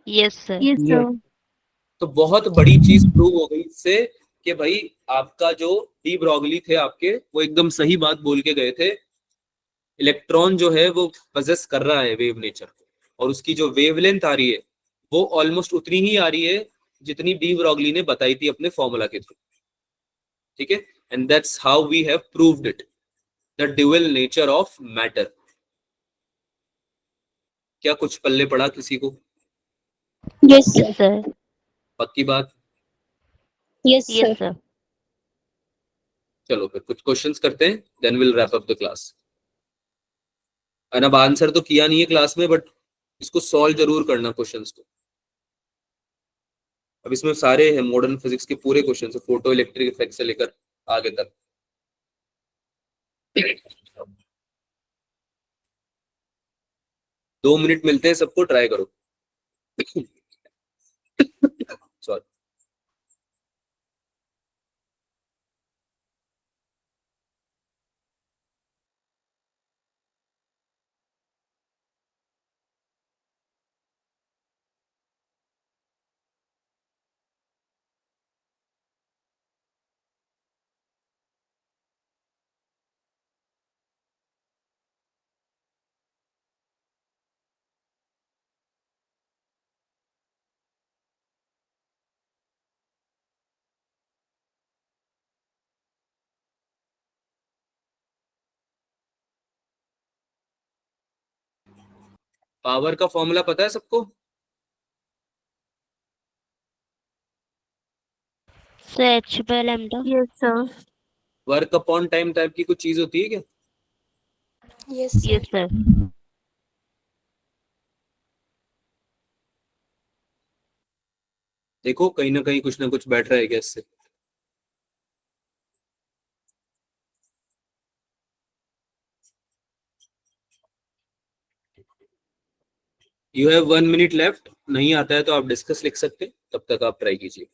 Yes, sir. Yes, sir. तो बहुत बड़ी चीज प्रूव हो गई इससे कि भाई आपका जो डी ब्रॉगली थे आपके, वो एकदम सही बात बोल के गए थे, इलेक्ट्रॉन जो है वो पजेस कर रहा है वेव नेचर को, और उसकी जो वेवलेंथ आ रही है वो ऑलमोस्ट उतनी ही आ रही है जितनी डी ब्रॉगली ने बताई थी अपने फॉर्मूला के थ्रू, ठीक है। And that's how we have proved it, the dual nature of matter. क्या कुछ पल्ले पड़ा किसी को? Yes, sir. Yes, sir. पक्की बात? Yes, sir. Yes, sir. चलो फिर कुछ क्वेश्चंस करते हैं, then will wrap up the class. अब आंसर तो किया नहीं है क्लास में, बट इसको सॉल्व जरूर करना क्वेश्चंस को। अब इसमें सारे हैं मॉडर्न फिजिक्स के पूरे क्वेश्चन है, फोटो इलेक्ट्रिक इफेक्ट से लेकर आगे तक। 2 मिनट मिलते हैं सबको, ट्राई करो। सॉरी। पावर का फॉर्मूला पता है सबको? Sir, h by lambda. Yes, sir. Work upon time type की कुछ चीज होती है क्या? Yes, sir. Yes, sir. देखो कहीं ना कहीं कुछ ना कुछ बैठ रहा है क्या इससे? यू हैव 1 मिनट लेफ्ट, नहीं आता है तो आप डिस्कस लिख सकते, तब तक आप ट्राई कीजिए।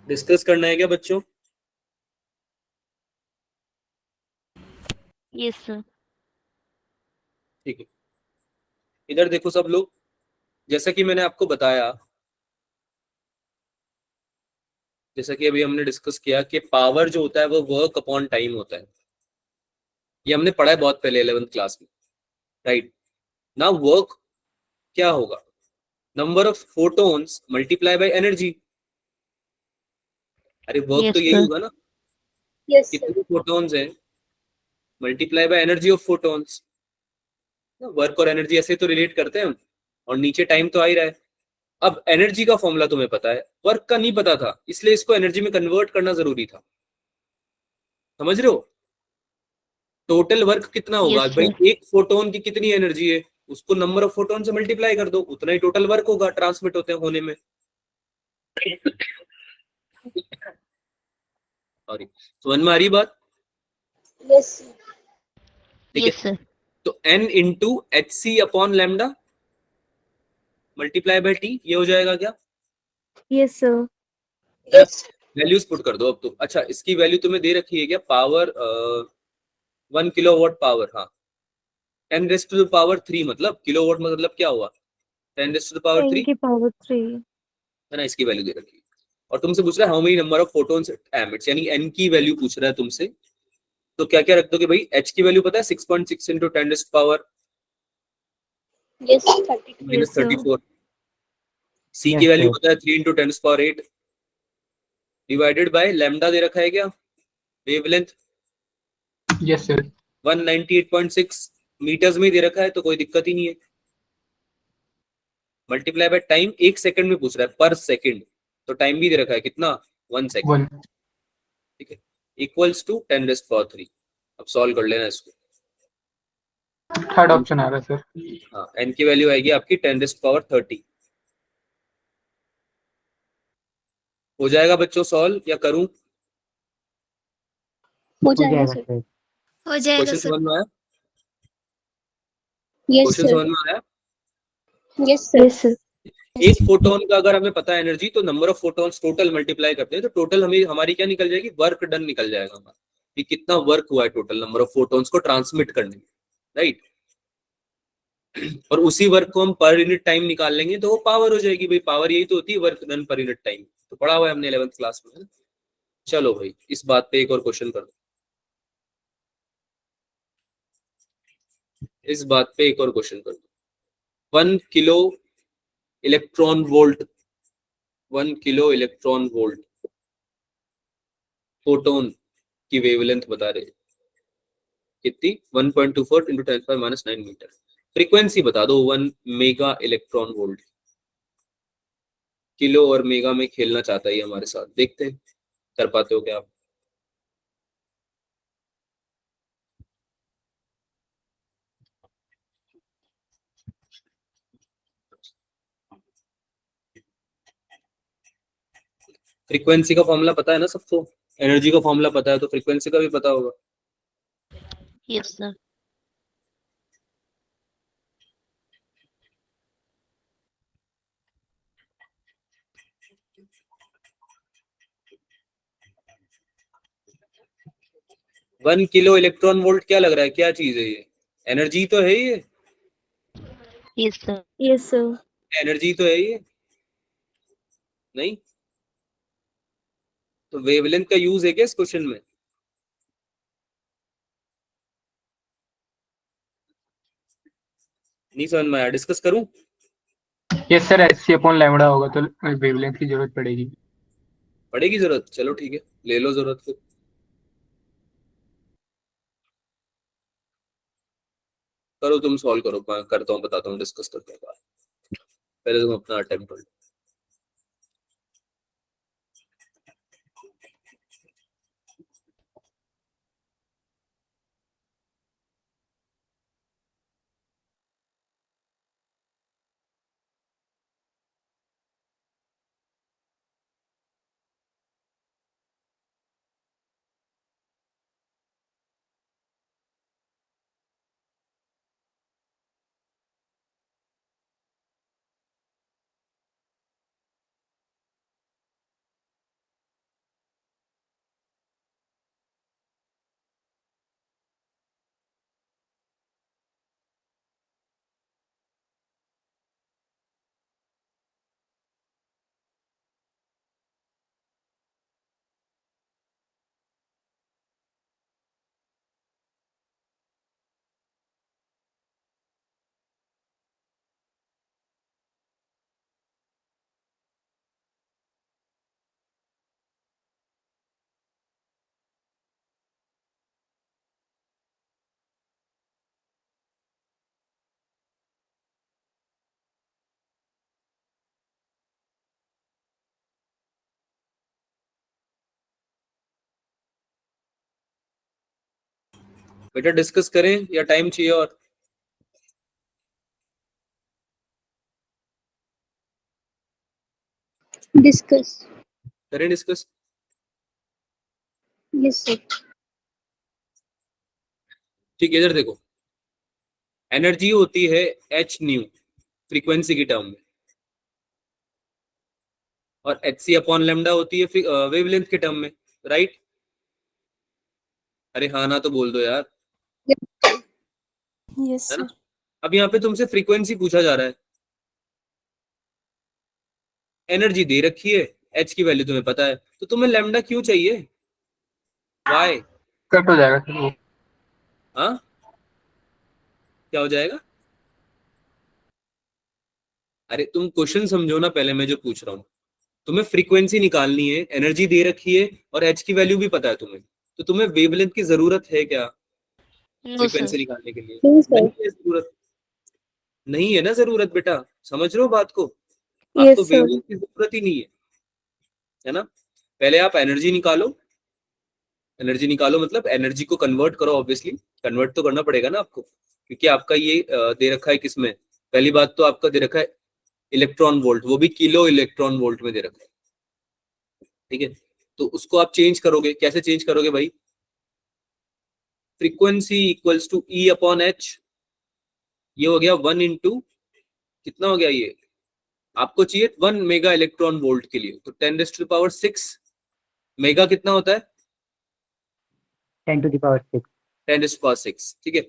डिस्कस करना है क्या बच्चों? Yes, sir. ठीक है, इधर देखो सब लोग, जैसा कि मैंने आपको बताया, जैसा कि अभी हमने डिस्कस किया कि पावर जो होता है वो वर्क अपॉन टाइम होता है। ये हमने पढ़ा है बहुत पहले 11th क्लास में, राइट ना। वर्क क्या होगा? Number of photons multiply by energy. अरे वर्क Yes, तो यही sir. होगा ना, Yes, sir. कितने फोटॉन्स हैं multiply by energy of photons. Work और एनर्जी ऐसे तो रिलेट करते हैं हम, और नीचे टाइम तो आ ही रहा है। अब एनर्जी का फॉर्मूला तुम्हें पता है, वर्क का नहीं पता था, इसलिए इसको एनर्जी में कन्वर्ट करना जरूरी था। समझ रहे हो? टोटल वर्क कितना होगा Yes, भाई? sir. एक फोटोन की कितनी एनर्जी है, उसको नंबर ऑफ फोटोन से मल्टीप्लाई कर दो, उतना ही टोटल वर्क होगा ट्रांसमिट होते होने में। सॉरी, समझ में आ रही बात? Yes, sir. ठीक Yes, है, sir. तो n into H C upon lambda multiply by T, ये हो जाएगा क्या? Yes sir. है ना? Yes, sir. वैल्यूज पुट कर दो अब तो। अच्छा, इसकी वैल्यू तुम्हें दे रखी है क्या? पावर 1 किलोवाट पावर, हाँ 10⁻³ मतलब किलोवाट मतलब क्या हुआ? 10⁻³ 10 की पावर 3। है ना, इसकी वैल्यू दे रखी है। और तुमसे पूछ रहा है how many number of photons emits, यानी एन की वैल्यू पूछ रहा है तुमसे। तो क्या क्या रख दोगे भाई? एच की वैल्यू पता है 6.6 into 10⁻³ Yes, 32. Minus yes sir. 34। सी की Yes, वैल्यू sir. पता है 3 इंटू 10⁸ डिवाइडेड बाय लैम्डा दे रखा है क्या? Wavelength Yes, sir. 198.6 मीटर्स में दे रखा है, तो कोई दिक्कत ही नहीं है। मल्टीप्लाई बाय टाइम, 1 सेकंड में पूछ रहा है, पर सेकंड, तो टाइम भी दे रखा है कितना? 1 सेकंड। 1. ठीक है, इक्वल्स टू 10⁻³। अब सॉल्व कर लेना इसको। थर्ड ऑप्शन आ रहा है सर। हाँ, एन की वैल्यू आएगी आपकी 10⁻30। हो जाएगा बच्चों सॉल्व, या करूं? हो हो जाएगा जाएगा सर. सर। हो जाएगा क्वेश्चन सर. समझ में आया? Yes, question sir. समझ में आया? Yes, sir. Yes sir. एक फोटोन का अगर हमें पता है एनर्जी, तो number of photons total multiply करते हैं, तो टोटल हमें हमारी क्या निकल जाएगी? वर्क डन निकल जाएगा हमारा, कि कितना वर्क हुआ है टोटल नंबर ऑफ फोटॉन्स को ट्रांसमिट करने में, राइट। और उसी वर्क को हम पर यूनिट टाइम निकाल लेंगे, तो वो पावर हो जाएगी भाई। पावर यही तो होती है, work done per unit time. तो पढ़ा हुआ है हमने 11th क्लास में, है ना? चलो भाई, इस बात पे एक और क्वेश्चन कर दो। इस बात पे एक और क्वेश्चन कर दो। 1 kilo electron volt, 1 kilo electron volt photon की वेवलेंथ बता रहे, कितनी? 1.24 इंटू 10⁻⁹ मीटर। फ्रीक्वेंसी बता दो 1 मेगा इलेक्ट्रॉन वोल्ट। किलो और मेगा में खेलना चाहता है हमारे साथ, देखते हैं कर पाते हो क्या आप। फ्रीक्वेंसी का फॉर्मूला पता है ना सबको, एनर्जी का फॉर्मूला पता है तो फ्रीक्वेंसी का भी पता होगा। Yes, sir. One kilo electron volt क्या लग रहा है, क्या चीज है ये? एनर्जी तो है ये, Yes, sir. Yes, sir. Energy तो है ये, नहीं? तो वेवलेंथ का यूज है क्या इस क्वेश्चन में? नहीं समझ में आया, डिस्कस करूं? यस सर, hc/λ होगा तो वेवलेंथ की जरूरत पड़ेगी। पड़ेगी जरूरत, चलो ठीक है, ले लो जरूरत फिर। करो तुम सॉल्व करो, मैं करता हूँ, बताता हूँ डिस्कस करते हैं बाद। पहले तुम अपना अटेम्प्ट कर लो। बेटा डिस्कस करें या टाइम चाहिए और? Discuss. करें डिस्कस। Yes, sir. ठीक है, इधर देखो, एनर्जी होती है एच न्यू फ्रीक्वेंसी की टर्म में, और एच सी अपॉन लेमडा होती है वेवलेंथ के टर्म में, राइट? अरे हाँ ना तो बोल दो यार, Yes, है ना? sir. अब यहाँ पे तुमसे फ्रीक्वेंसी पूछा जा रहा है, एनर्जी दे रखी है, एच की वैल्यू तुम्हें पता है, तो तुम्हें लेमडा क्यों चाहिए? वाई? कट हो जाएगा सर वो। हाँ, क्या हो जाएगा? अरे तुम क्वेश्चन समझो ना पहले, मैं जो पूछ रहा हूँ, तुम्हें फ्रीक्वेंसी निकालनी है, एनर्जी दे रखी है और एच की वैल्यू भी पता है तुम्हें, तो तुम्हें वेवलेंथ की जरूरत है क्या No, sir. फ्रीक्वेंसी निकालने के लिए? No, sir. नहीं है जरूरत, नहीं है ना जरूरत बेटा, समझ रहे हो बात को? आपको Yes, sir. वेवलेंथ की जरूरत ही नहीं है ना? पहले आप एनर्जी निकालो, एनर्जी निकालो मतलब एनर्जी को कन्वर्ट करो, ऑब्वियसली कन्वर्ट तो करना पड़ेगा ना आपको, क्योंकि आपका ये दे रखा है किसमें? पहली बात तो आपका दे रखा है इलेक्ट्रॉन वोल्ट, वो भी किलो इलेक्ट्रॉन वोल्ट में दे रखा है, ठीक है? तो उसको आप चेंज करोगे, कैसे चेंज करोगे भाई? Frequency equals to E upon H, ये हो गया 1 इंटू, कितना हो गया ये? आपको चाहिए 1 मेगा इलेक्ट्रॉन वोल्ट के लिए, तो 10⁻⁶ मेगा कितना होता है? 10⁻⁶। 10⁻⁶, ठीक है?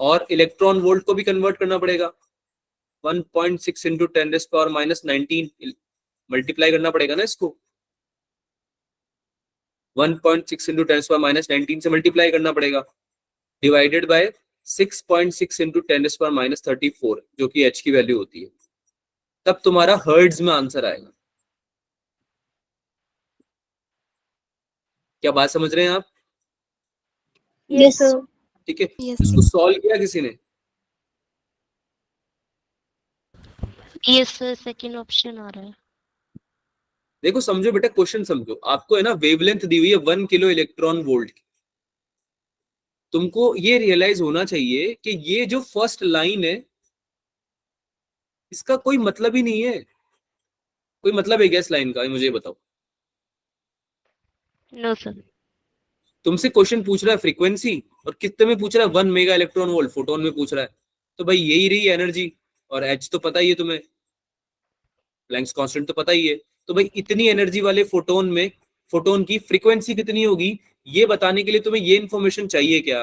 और इलेक्ट्रॉन वोल्ट को भी कन्वर्ट करना पड़ेगा, 1.6 इंटू 10⁻⁻19 मल्टीप्लाई करना पड़ेगा ना इसको, 1.6 इंटू 10⁻⁻19 से मल्टीप्लाई करना पड़ेगा, डिवाइडेड बाय 6.6 इंटू 10⁻34 जो कि एच की वैल्यू होती है, तब तुम्हारा हर्ट्ज में आंसर आएगा। क्या बात समझ रहे हैं आप? Yes. sir. ठीक है, Yes, इसको sir. सॉल्व किया किसी ने? Yes, sir. Second option आ रहा है. देखो समझो बेटा, क्वेश्चन समझो, आपको है ना वेवलेंथ दी हुई है 1 किलो इलेक्ट्रॉन वोल्ट की, तुमको ये रियलाइज होना चाहिए कि ये जो फर्स्ट लाइन है इसका कोई मतलब ही नहीं है। कोई मतलब है क्या इस लाइन का, मुझे बताओ। No, sir. तुमसे क्वेश्चन पूछ रहा है फ्रीक्वेंसी और कितने में पूछ रहा है 1 मेगा इलेक्ट्रॉन वोल्ट फोटोन में पूछ रहा है, तो भाई यही रही एनर्जी। और एच तो पता ही है तुम्हें, प्लैंक्स कांस्टेंट तो पता ही है। तो भाई इतनी एनर्जी वाले फोटोन में फोटोन की फ्रीक्वेंसी कितनी होगी, ये बताने के लिए तुम्हें ये इन्फॉर्मेशन चाहिए क्या?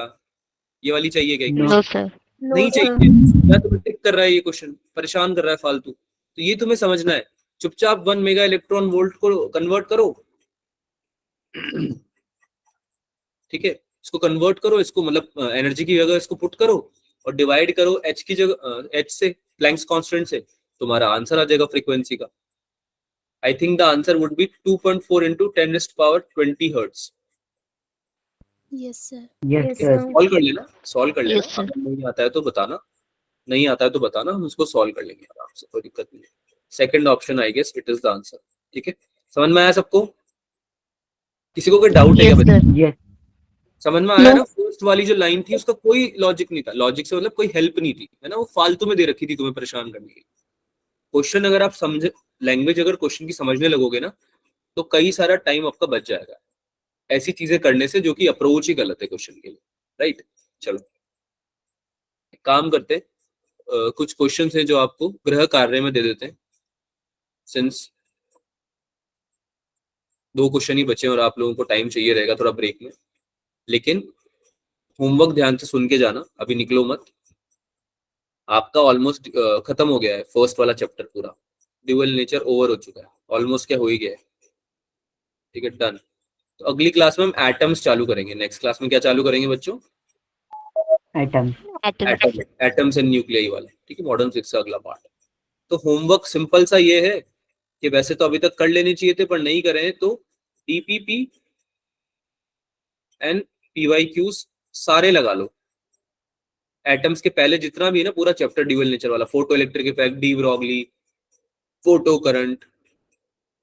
ये वाली चाहिए क्या? No, sir. नहीं चाहिए। या तुम्हें टिक कर रहा है ये क्वेश्चन, परेशान कर रहा है फालतू, तो ये तुम्हें समझना है। चुपचाप 1 मेगा इलेक्ट्रॉन वोल्ट को कन्वर्ट करो, ठीक है, इसको कन्वर्ट करो, इसको मतलब एनर्जी की जगह इसको पुट करो और डिवाइड करो एच की जगह एच से, प्लैंक्स कांस्टेंट से, तुम्हारा आंसर आ जाएगा फ्रीक्वेंसी का। I think the answer would be 2.4 into 10⁻20 hertz. Yes sir. Yes, sir. Solve कर लेना, सॉल्व कर लेना। Yes, sir. अगर नहीं आता है तो बताना, नहीं आता है तो बताना, हम उसको सॉल्व कर लेंगे आराम से, कोई दिक्कत नहीं है। Second option I guess it is the answer. ठीक है, समझ में आया सबको? किसी को कोई डाउट है क्या Yes, बच्चे? sir. Yes. समझ में आया ना? फर्स्ट वाली जो लाइन थी उसका कोई लॉजिक नहीं था, लॉजिक से मतलब कोई हेल्प नहीं थी, है ना, वो फालतू में दे रखी थी तुम्हें परेशान करने के लिए। क्वेश्चन अगर आप समझे, लैंग्वेज अगर क्वेश्चन की समझने लगोगे ना, तो कई सारा टाइम आपका बच जाएगा ऐसी चीजें करने से जो कि अप्रोच ही गलत है क्वेश्चन के लिए, राइट? चलो एक काम करते हैं, कुछ क्वेश्चन हैं जो आपको गृह कार्य में दे देते हैं, सिंस 2 क्वेश्चन ही बचे और आप लोगों को टाइम चाहिए रहेगा थोड़ा ब्रेक में। लेकिन होमवर्क ध्यान से सुन के जाना, अभी निकलो मत। आपका ऑलमोस्ट खत्म हो गया है फर्स्ट वाला चैप्टर पूरा, ड्यूअल नेचर ओवर हो चुका है, ऑलमोस्ट क्या हो ही गया है। ठीक है, डन। तो अगली क्लास में हम एटम्स चालू करेंगे। नेक्स्ट क्लास में क्या चालू करेंगे बच्चों? Atom. Atoms. Atoms and nuclei वाले, ठीक है, मॉडर्न फिजिक्स का अगला पार्ट। तो होमवर्क सिंपल सा ये है कि वैसे तो अभी तक कर लेने चाहिए थे पर नहीं करे हैं, तो डीपीपी एंड पीवाईक्यूज सारे लगा लो। एटम्स के पहले जितना भी है ना पूरा चैप्टर ड्यूअल नेचर वाला, photo electric effect, de Broglie, photo current,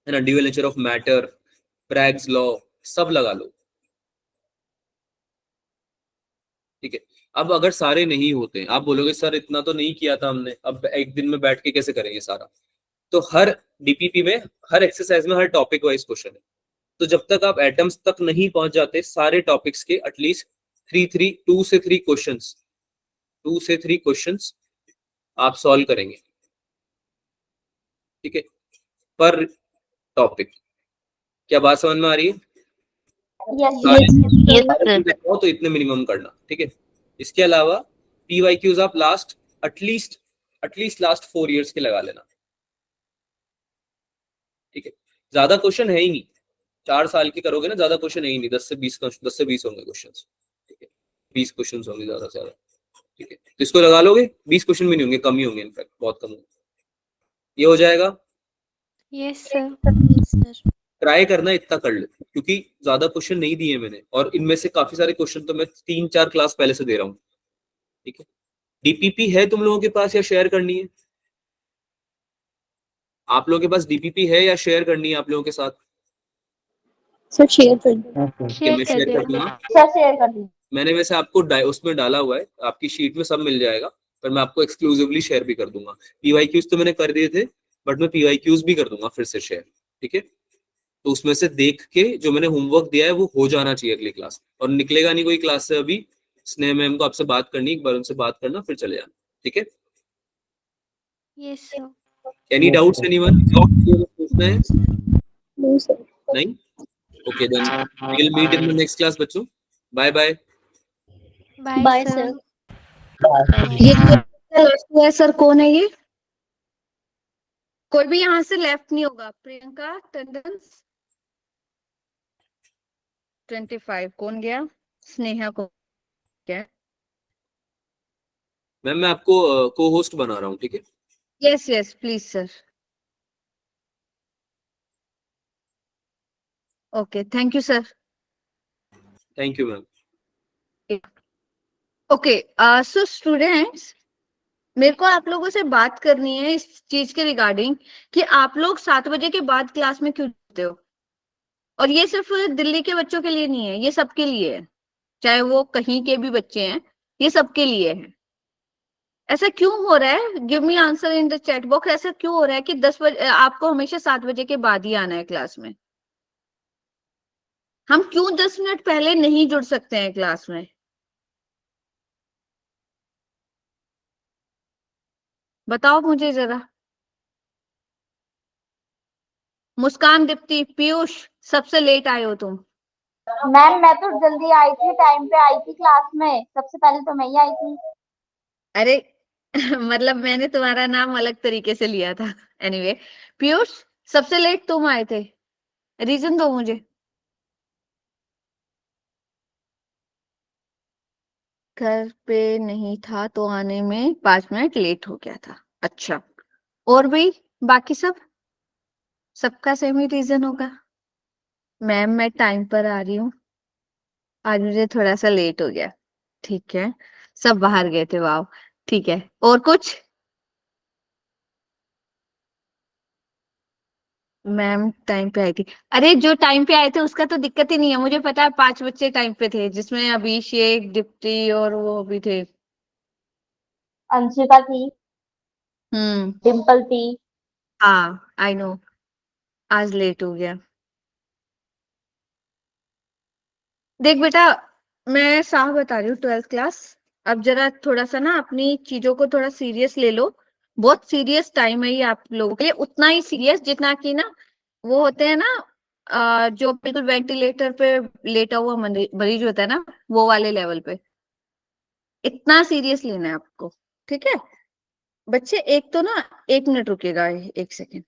है ना, dual nature of matter, Bragg's law, सब लगा लो। ठीक है, अब अगर सारे नहीं होते, आप बोलोगे सर इतना तो नहीं किया था हमने, अब एक दिन में बैठ के कैसे करेंगे सारा? तो हर डीपीपी में, हर एक्सरसाइज में हर टॉपिक वाइज क्वेश्चन है। तो जब तक आप एटम्स तक नहीं पहुंच जाते सारे टॉपिक्स के, एटलीस्ट 2 से 3 क्वेश्चंस, 2 से 3 क्वेश्चंस आप सॉल्व करेंगे, ठीक है, पर टॉपिक। क्या बात समझ में आ रही है? Yes, sir. तो इतने मिनिमम करना, ठीक है। इसके अलावा पीवाईक्यूज आप लास्ट एटलीस्ट लास्ट 4 इयर्स के लगा लेना, ठीक है। ज्यादा क्वेश्चन है ही नहीं, 4 साल के करोगे ना, ज्यादा क्वेश्चन है ही नहीं, 10 से 20 होंगे क्वेश्चन, ठीक है, 20 क्वेश्चन होंगे ज्यादा से ज्यादा, ठीक है। तो इसको लगा लोगे, 20 क्वेश्चन भी नहीं होंगे, कम ही होंगे, इनफैक्ट बहुत कम होंगे। ये हो जाएगा? Yes sir. ट्राई करना इतना कर ले, क्योंकि ज्यादा क्वेश्चन नहीं दिए मैंने, और इनमें से काफी सारे क्वेश्चन तो मैं 3-4 क्लास पहले से दे रहा हूँ, ठीक है। डीपीपी है तुम लोगों के पास या शेयर करनी है? आप लोगों के पास डीपीपी है या शेयर करनी है आप लोगों के साथ? सर शेयर कर दो। मैं शेयर शेयर कर कर दो। दूंगा। सर शेयर कर दो। मैंने वैसे आपको उसमें डाला हुआ है, आपकी शीट में सब मिल जाएगा, पर मैं आपको एक्सक्लूसिवली शेयर भी कर दूंगा। पीवाईक्यूज तो मैंने कर दिए थे, बट मैं पीवाईक्यूज भी कर दूंगा फिर से शेयर, ठीक है। तो उसमें से देख के जो मैंने होमवर्क दिया है वो हो जाना चाहिए अगली क्लास, और निकलेगा नहीं कोई क्लास से अभी। स्नेह मैम को आपसे बात करनी, एक बार उनसे बात करना फिर चले जाना, ठीक है। Yes sir. Any doubts anyone? पूछना है? No sir. नहीं? Okay then we will meet in the next class बच्चों। Bye bye. Bye bye sir. Sir. ये लास्ट है सर, कौन है ये? कोई भी यहाँ से लेफ्ट नहीं होगा। प्रियंका टंडन 25 कौन गया? स्नेहा को क्या? मैम मैं आपको को होस्ट बना रहा हूँ, ठीक है। Yes yes please sir. Okay thank you sir. Thank you ma'am. Okay so students, मेरे को आप लोगों से बात करनी है इस चीज के रिगार्डिंग कि आप लोग 7 बजे के बाद क्लास में क्यों जाते हो? और ये सिर्फ दिल्ली के बच्चों के लिए नहीं है, ये सबके लिए है, चाहे वो कहीं के भी बच्चे हैं, ये सबके लिए है। ऐसा क्यों हो रहा है? Give me answer in the chat box. ऐसा क्यों हो रहा है कि 10 बजे आपको हमेशा 7 बजे के बाद ही आना है क्लास में? हम क्यों 10 मिनट पहले नहीं जुड़ सकते हैं क्लास में? बताओ मुझे जरा। मुस्कान, दीप्ति, पीयूष, सबसे लेट आए हो तुम। मैम मैं तो जल्दी आई थी, टाइम पे आई थी क्लास में, सबसे पहले तो मैं ही आई थी। अरे मतलब मैंने तुम्हारा नाम अलग तरीके से लिया था। एनीवे, पीयूष सबसे लेट तुम आए थे, रीजन दो मुझे। घर पे नहीं था तो आने में 5 मिनट लेट हो गया था। अच्छा, और भी बाकी सबका सेम ही रीजन होगा। मैम मैं टाइम पर आ रही हूँ, आज मुझे थोड़ा सा लेट हो गया। ठीक है, सब बाहर गए थे, वाह। ठीक है, और कुछ? मैम टाइम पे आई थी। अरे जो टाइम पे आए थे उसका तो दिक्कत ही नहीं है, मुझे पता है 5 बच्चे टाइम पे थे, जिसमें अभिषेक, दीप्ति और वो भी थे। अंशिका थी, हम्म, डिम्पल थी। हाँ आई नो, आज लेट हो गया। देख बेटा, मैं साफ बता रही हूँ, 12th क्लास, अब जरा थोड़ा सा ना अपनी चीजों को थोड़ा सीरियस ले लो। बहुत सीरियस टाइम है ये आप लोगों के लिए, उतना ही सीरियस जितना कि ना वो होते हैं ना जो बिल्कुल वेंटिलेटर पे लेटा हुआ मरीज होता है ना, वो वाले लेवल पे। इतना सीरियस लेना है आपको, ठीक है बच्चे? एक तो ना, 1 मिनट रुकेगा, 1 सेकेंड।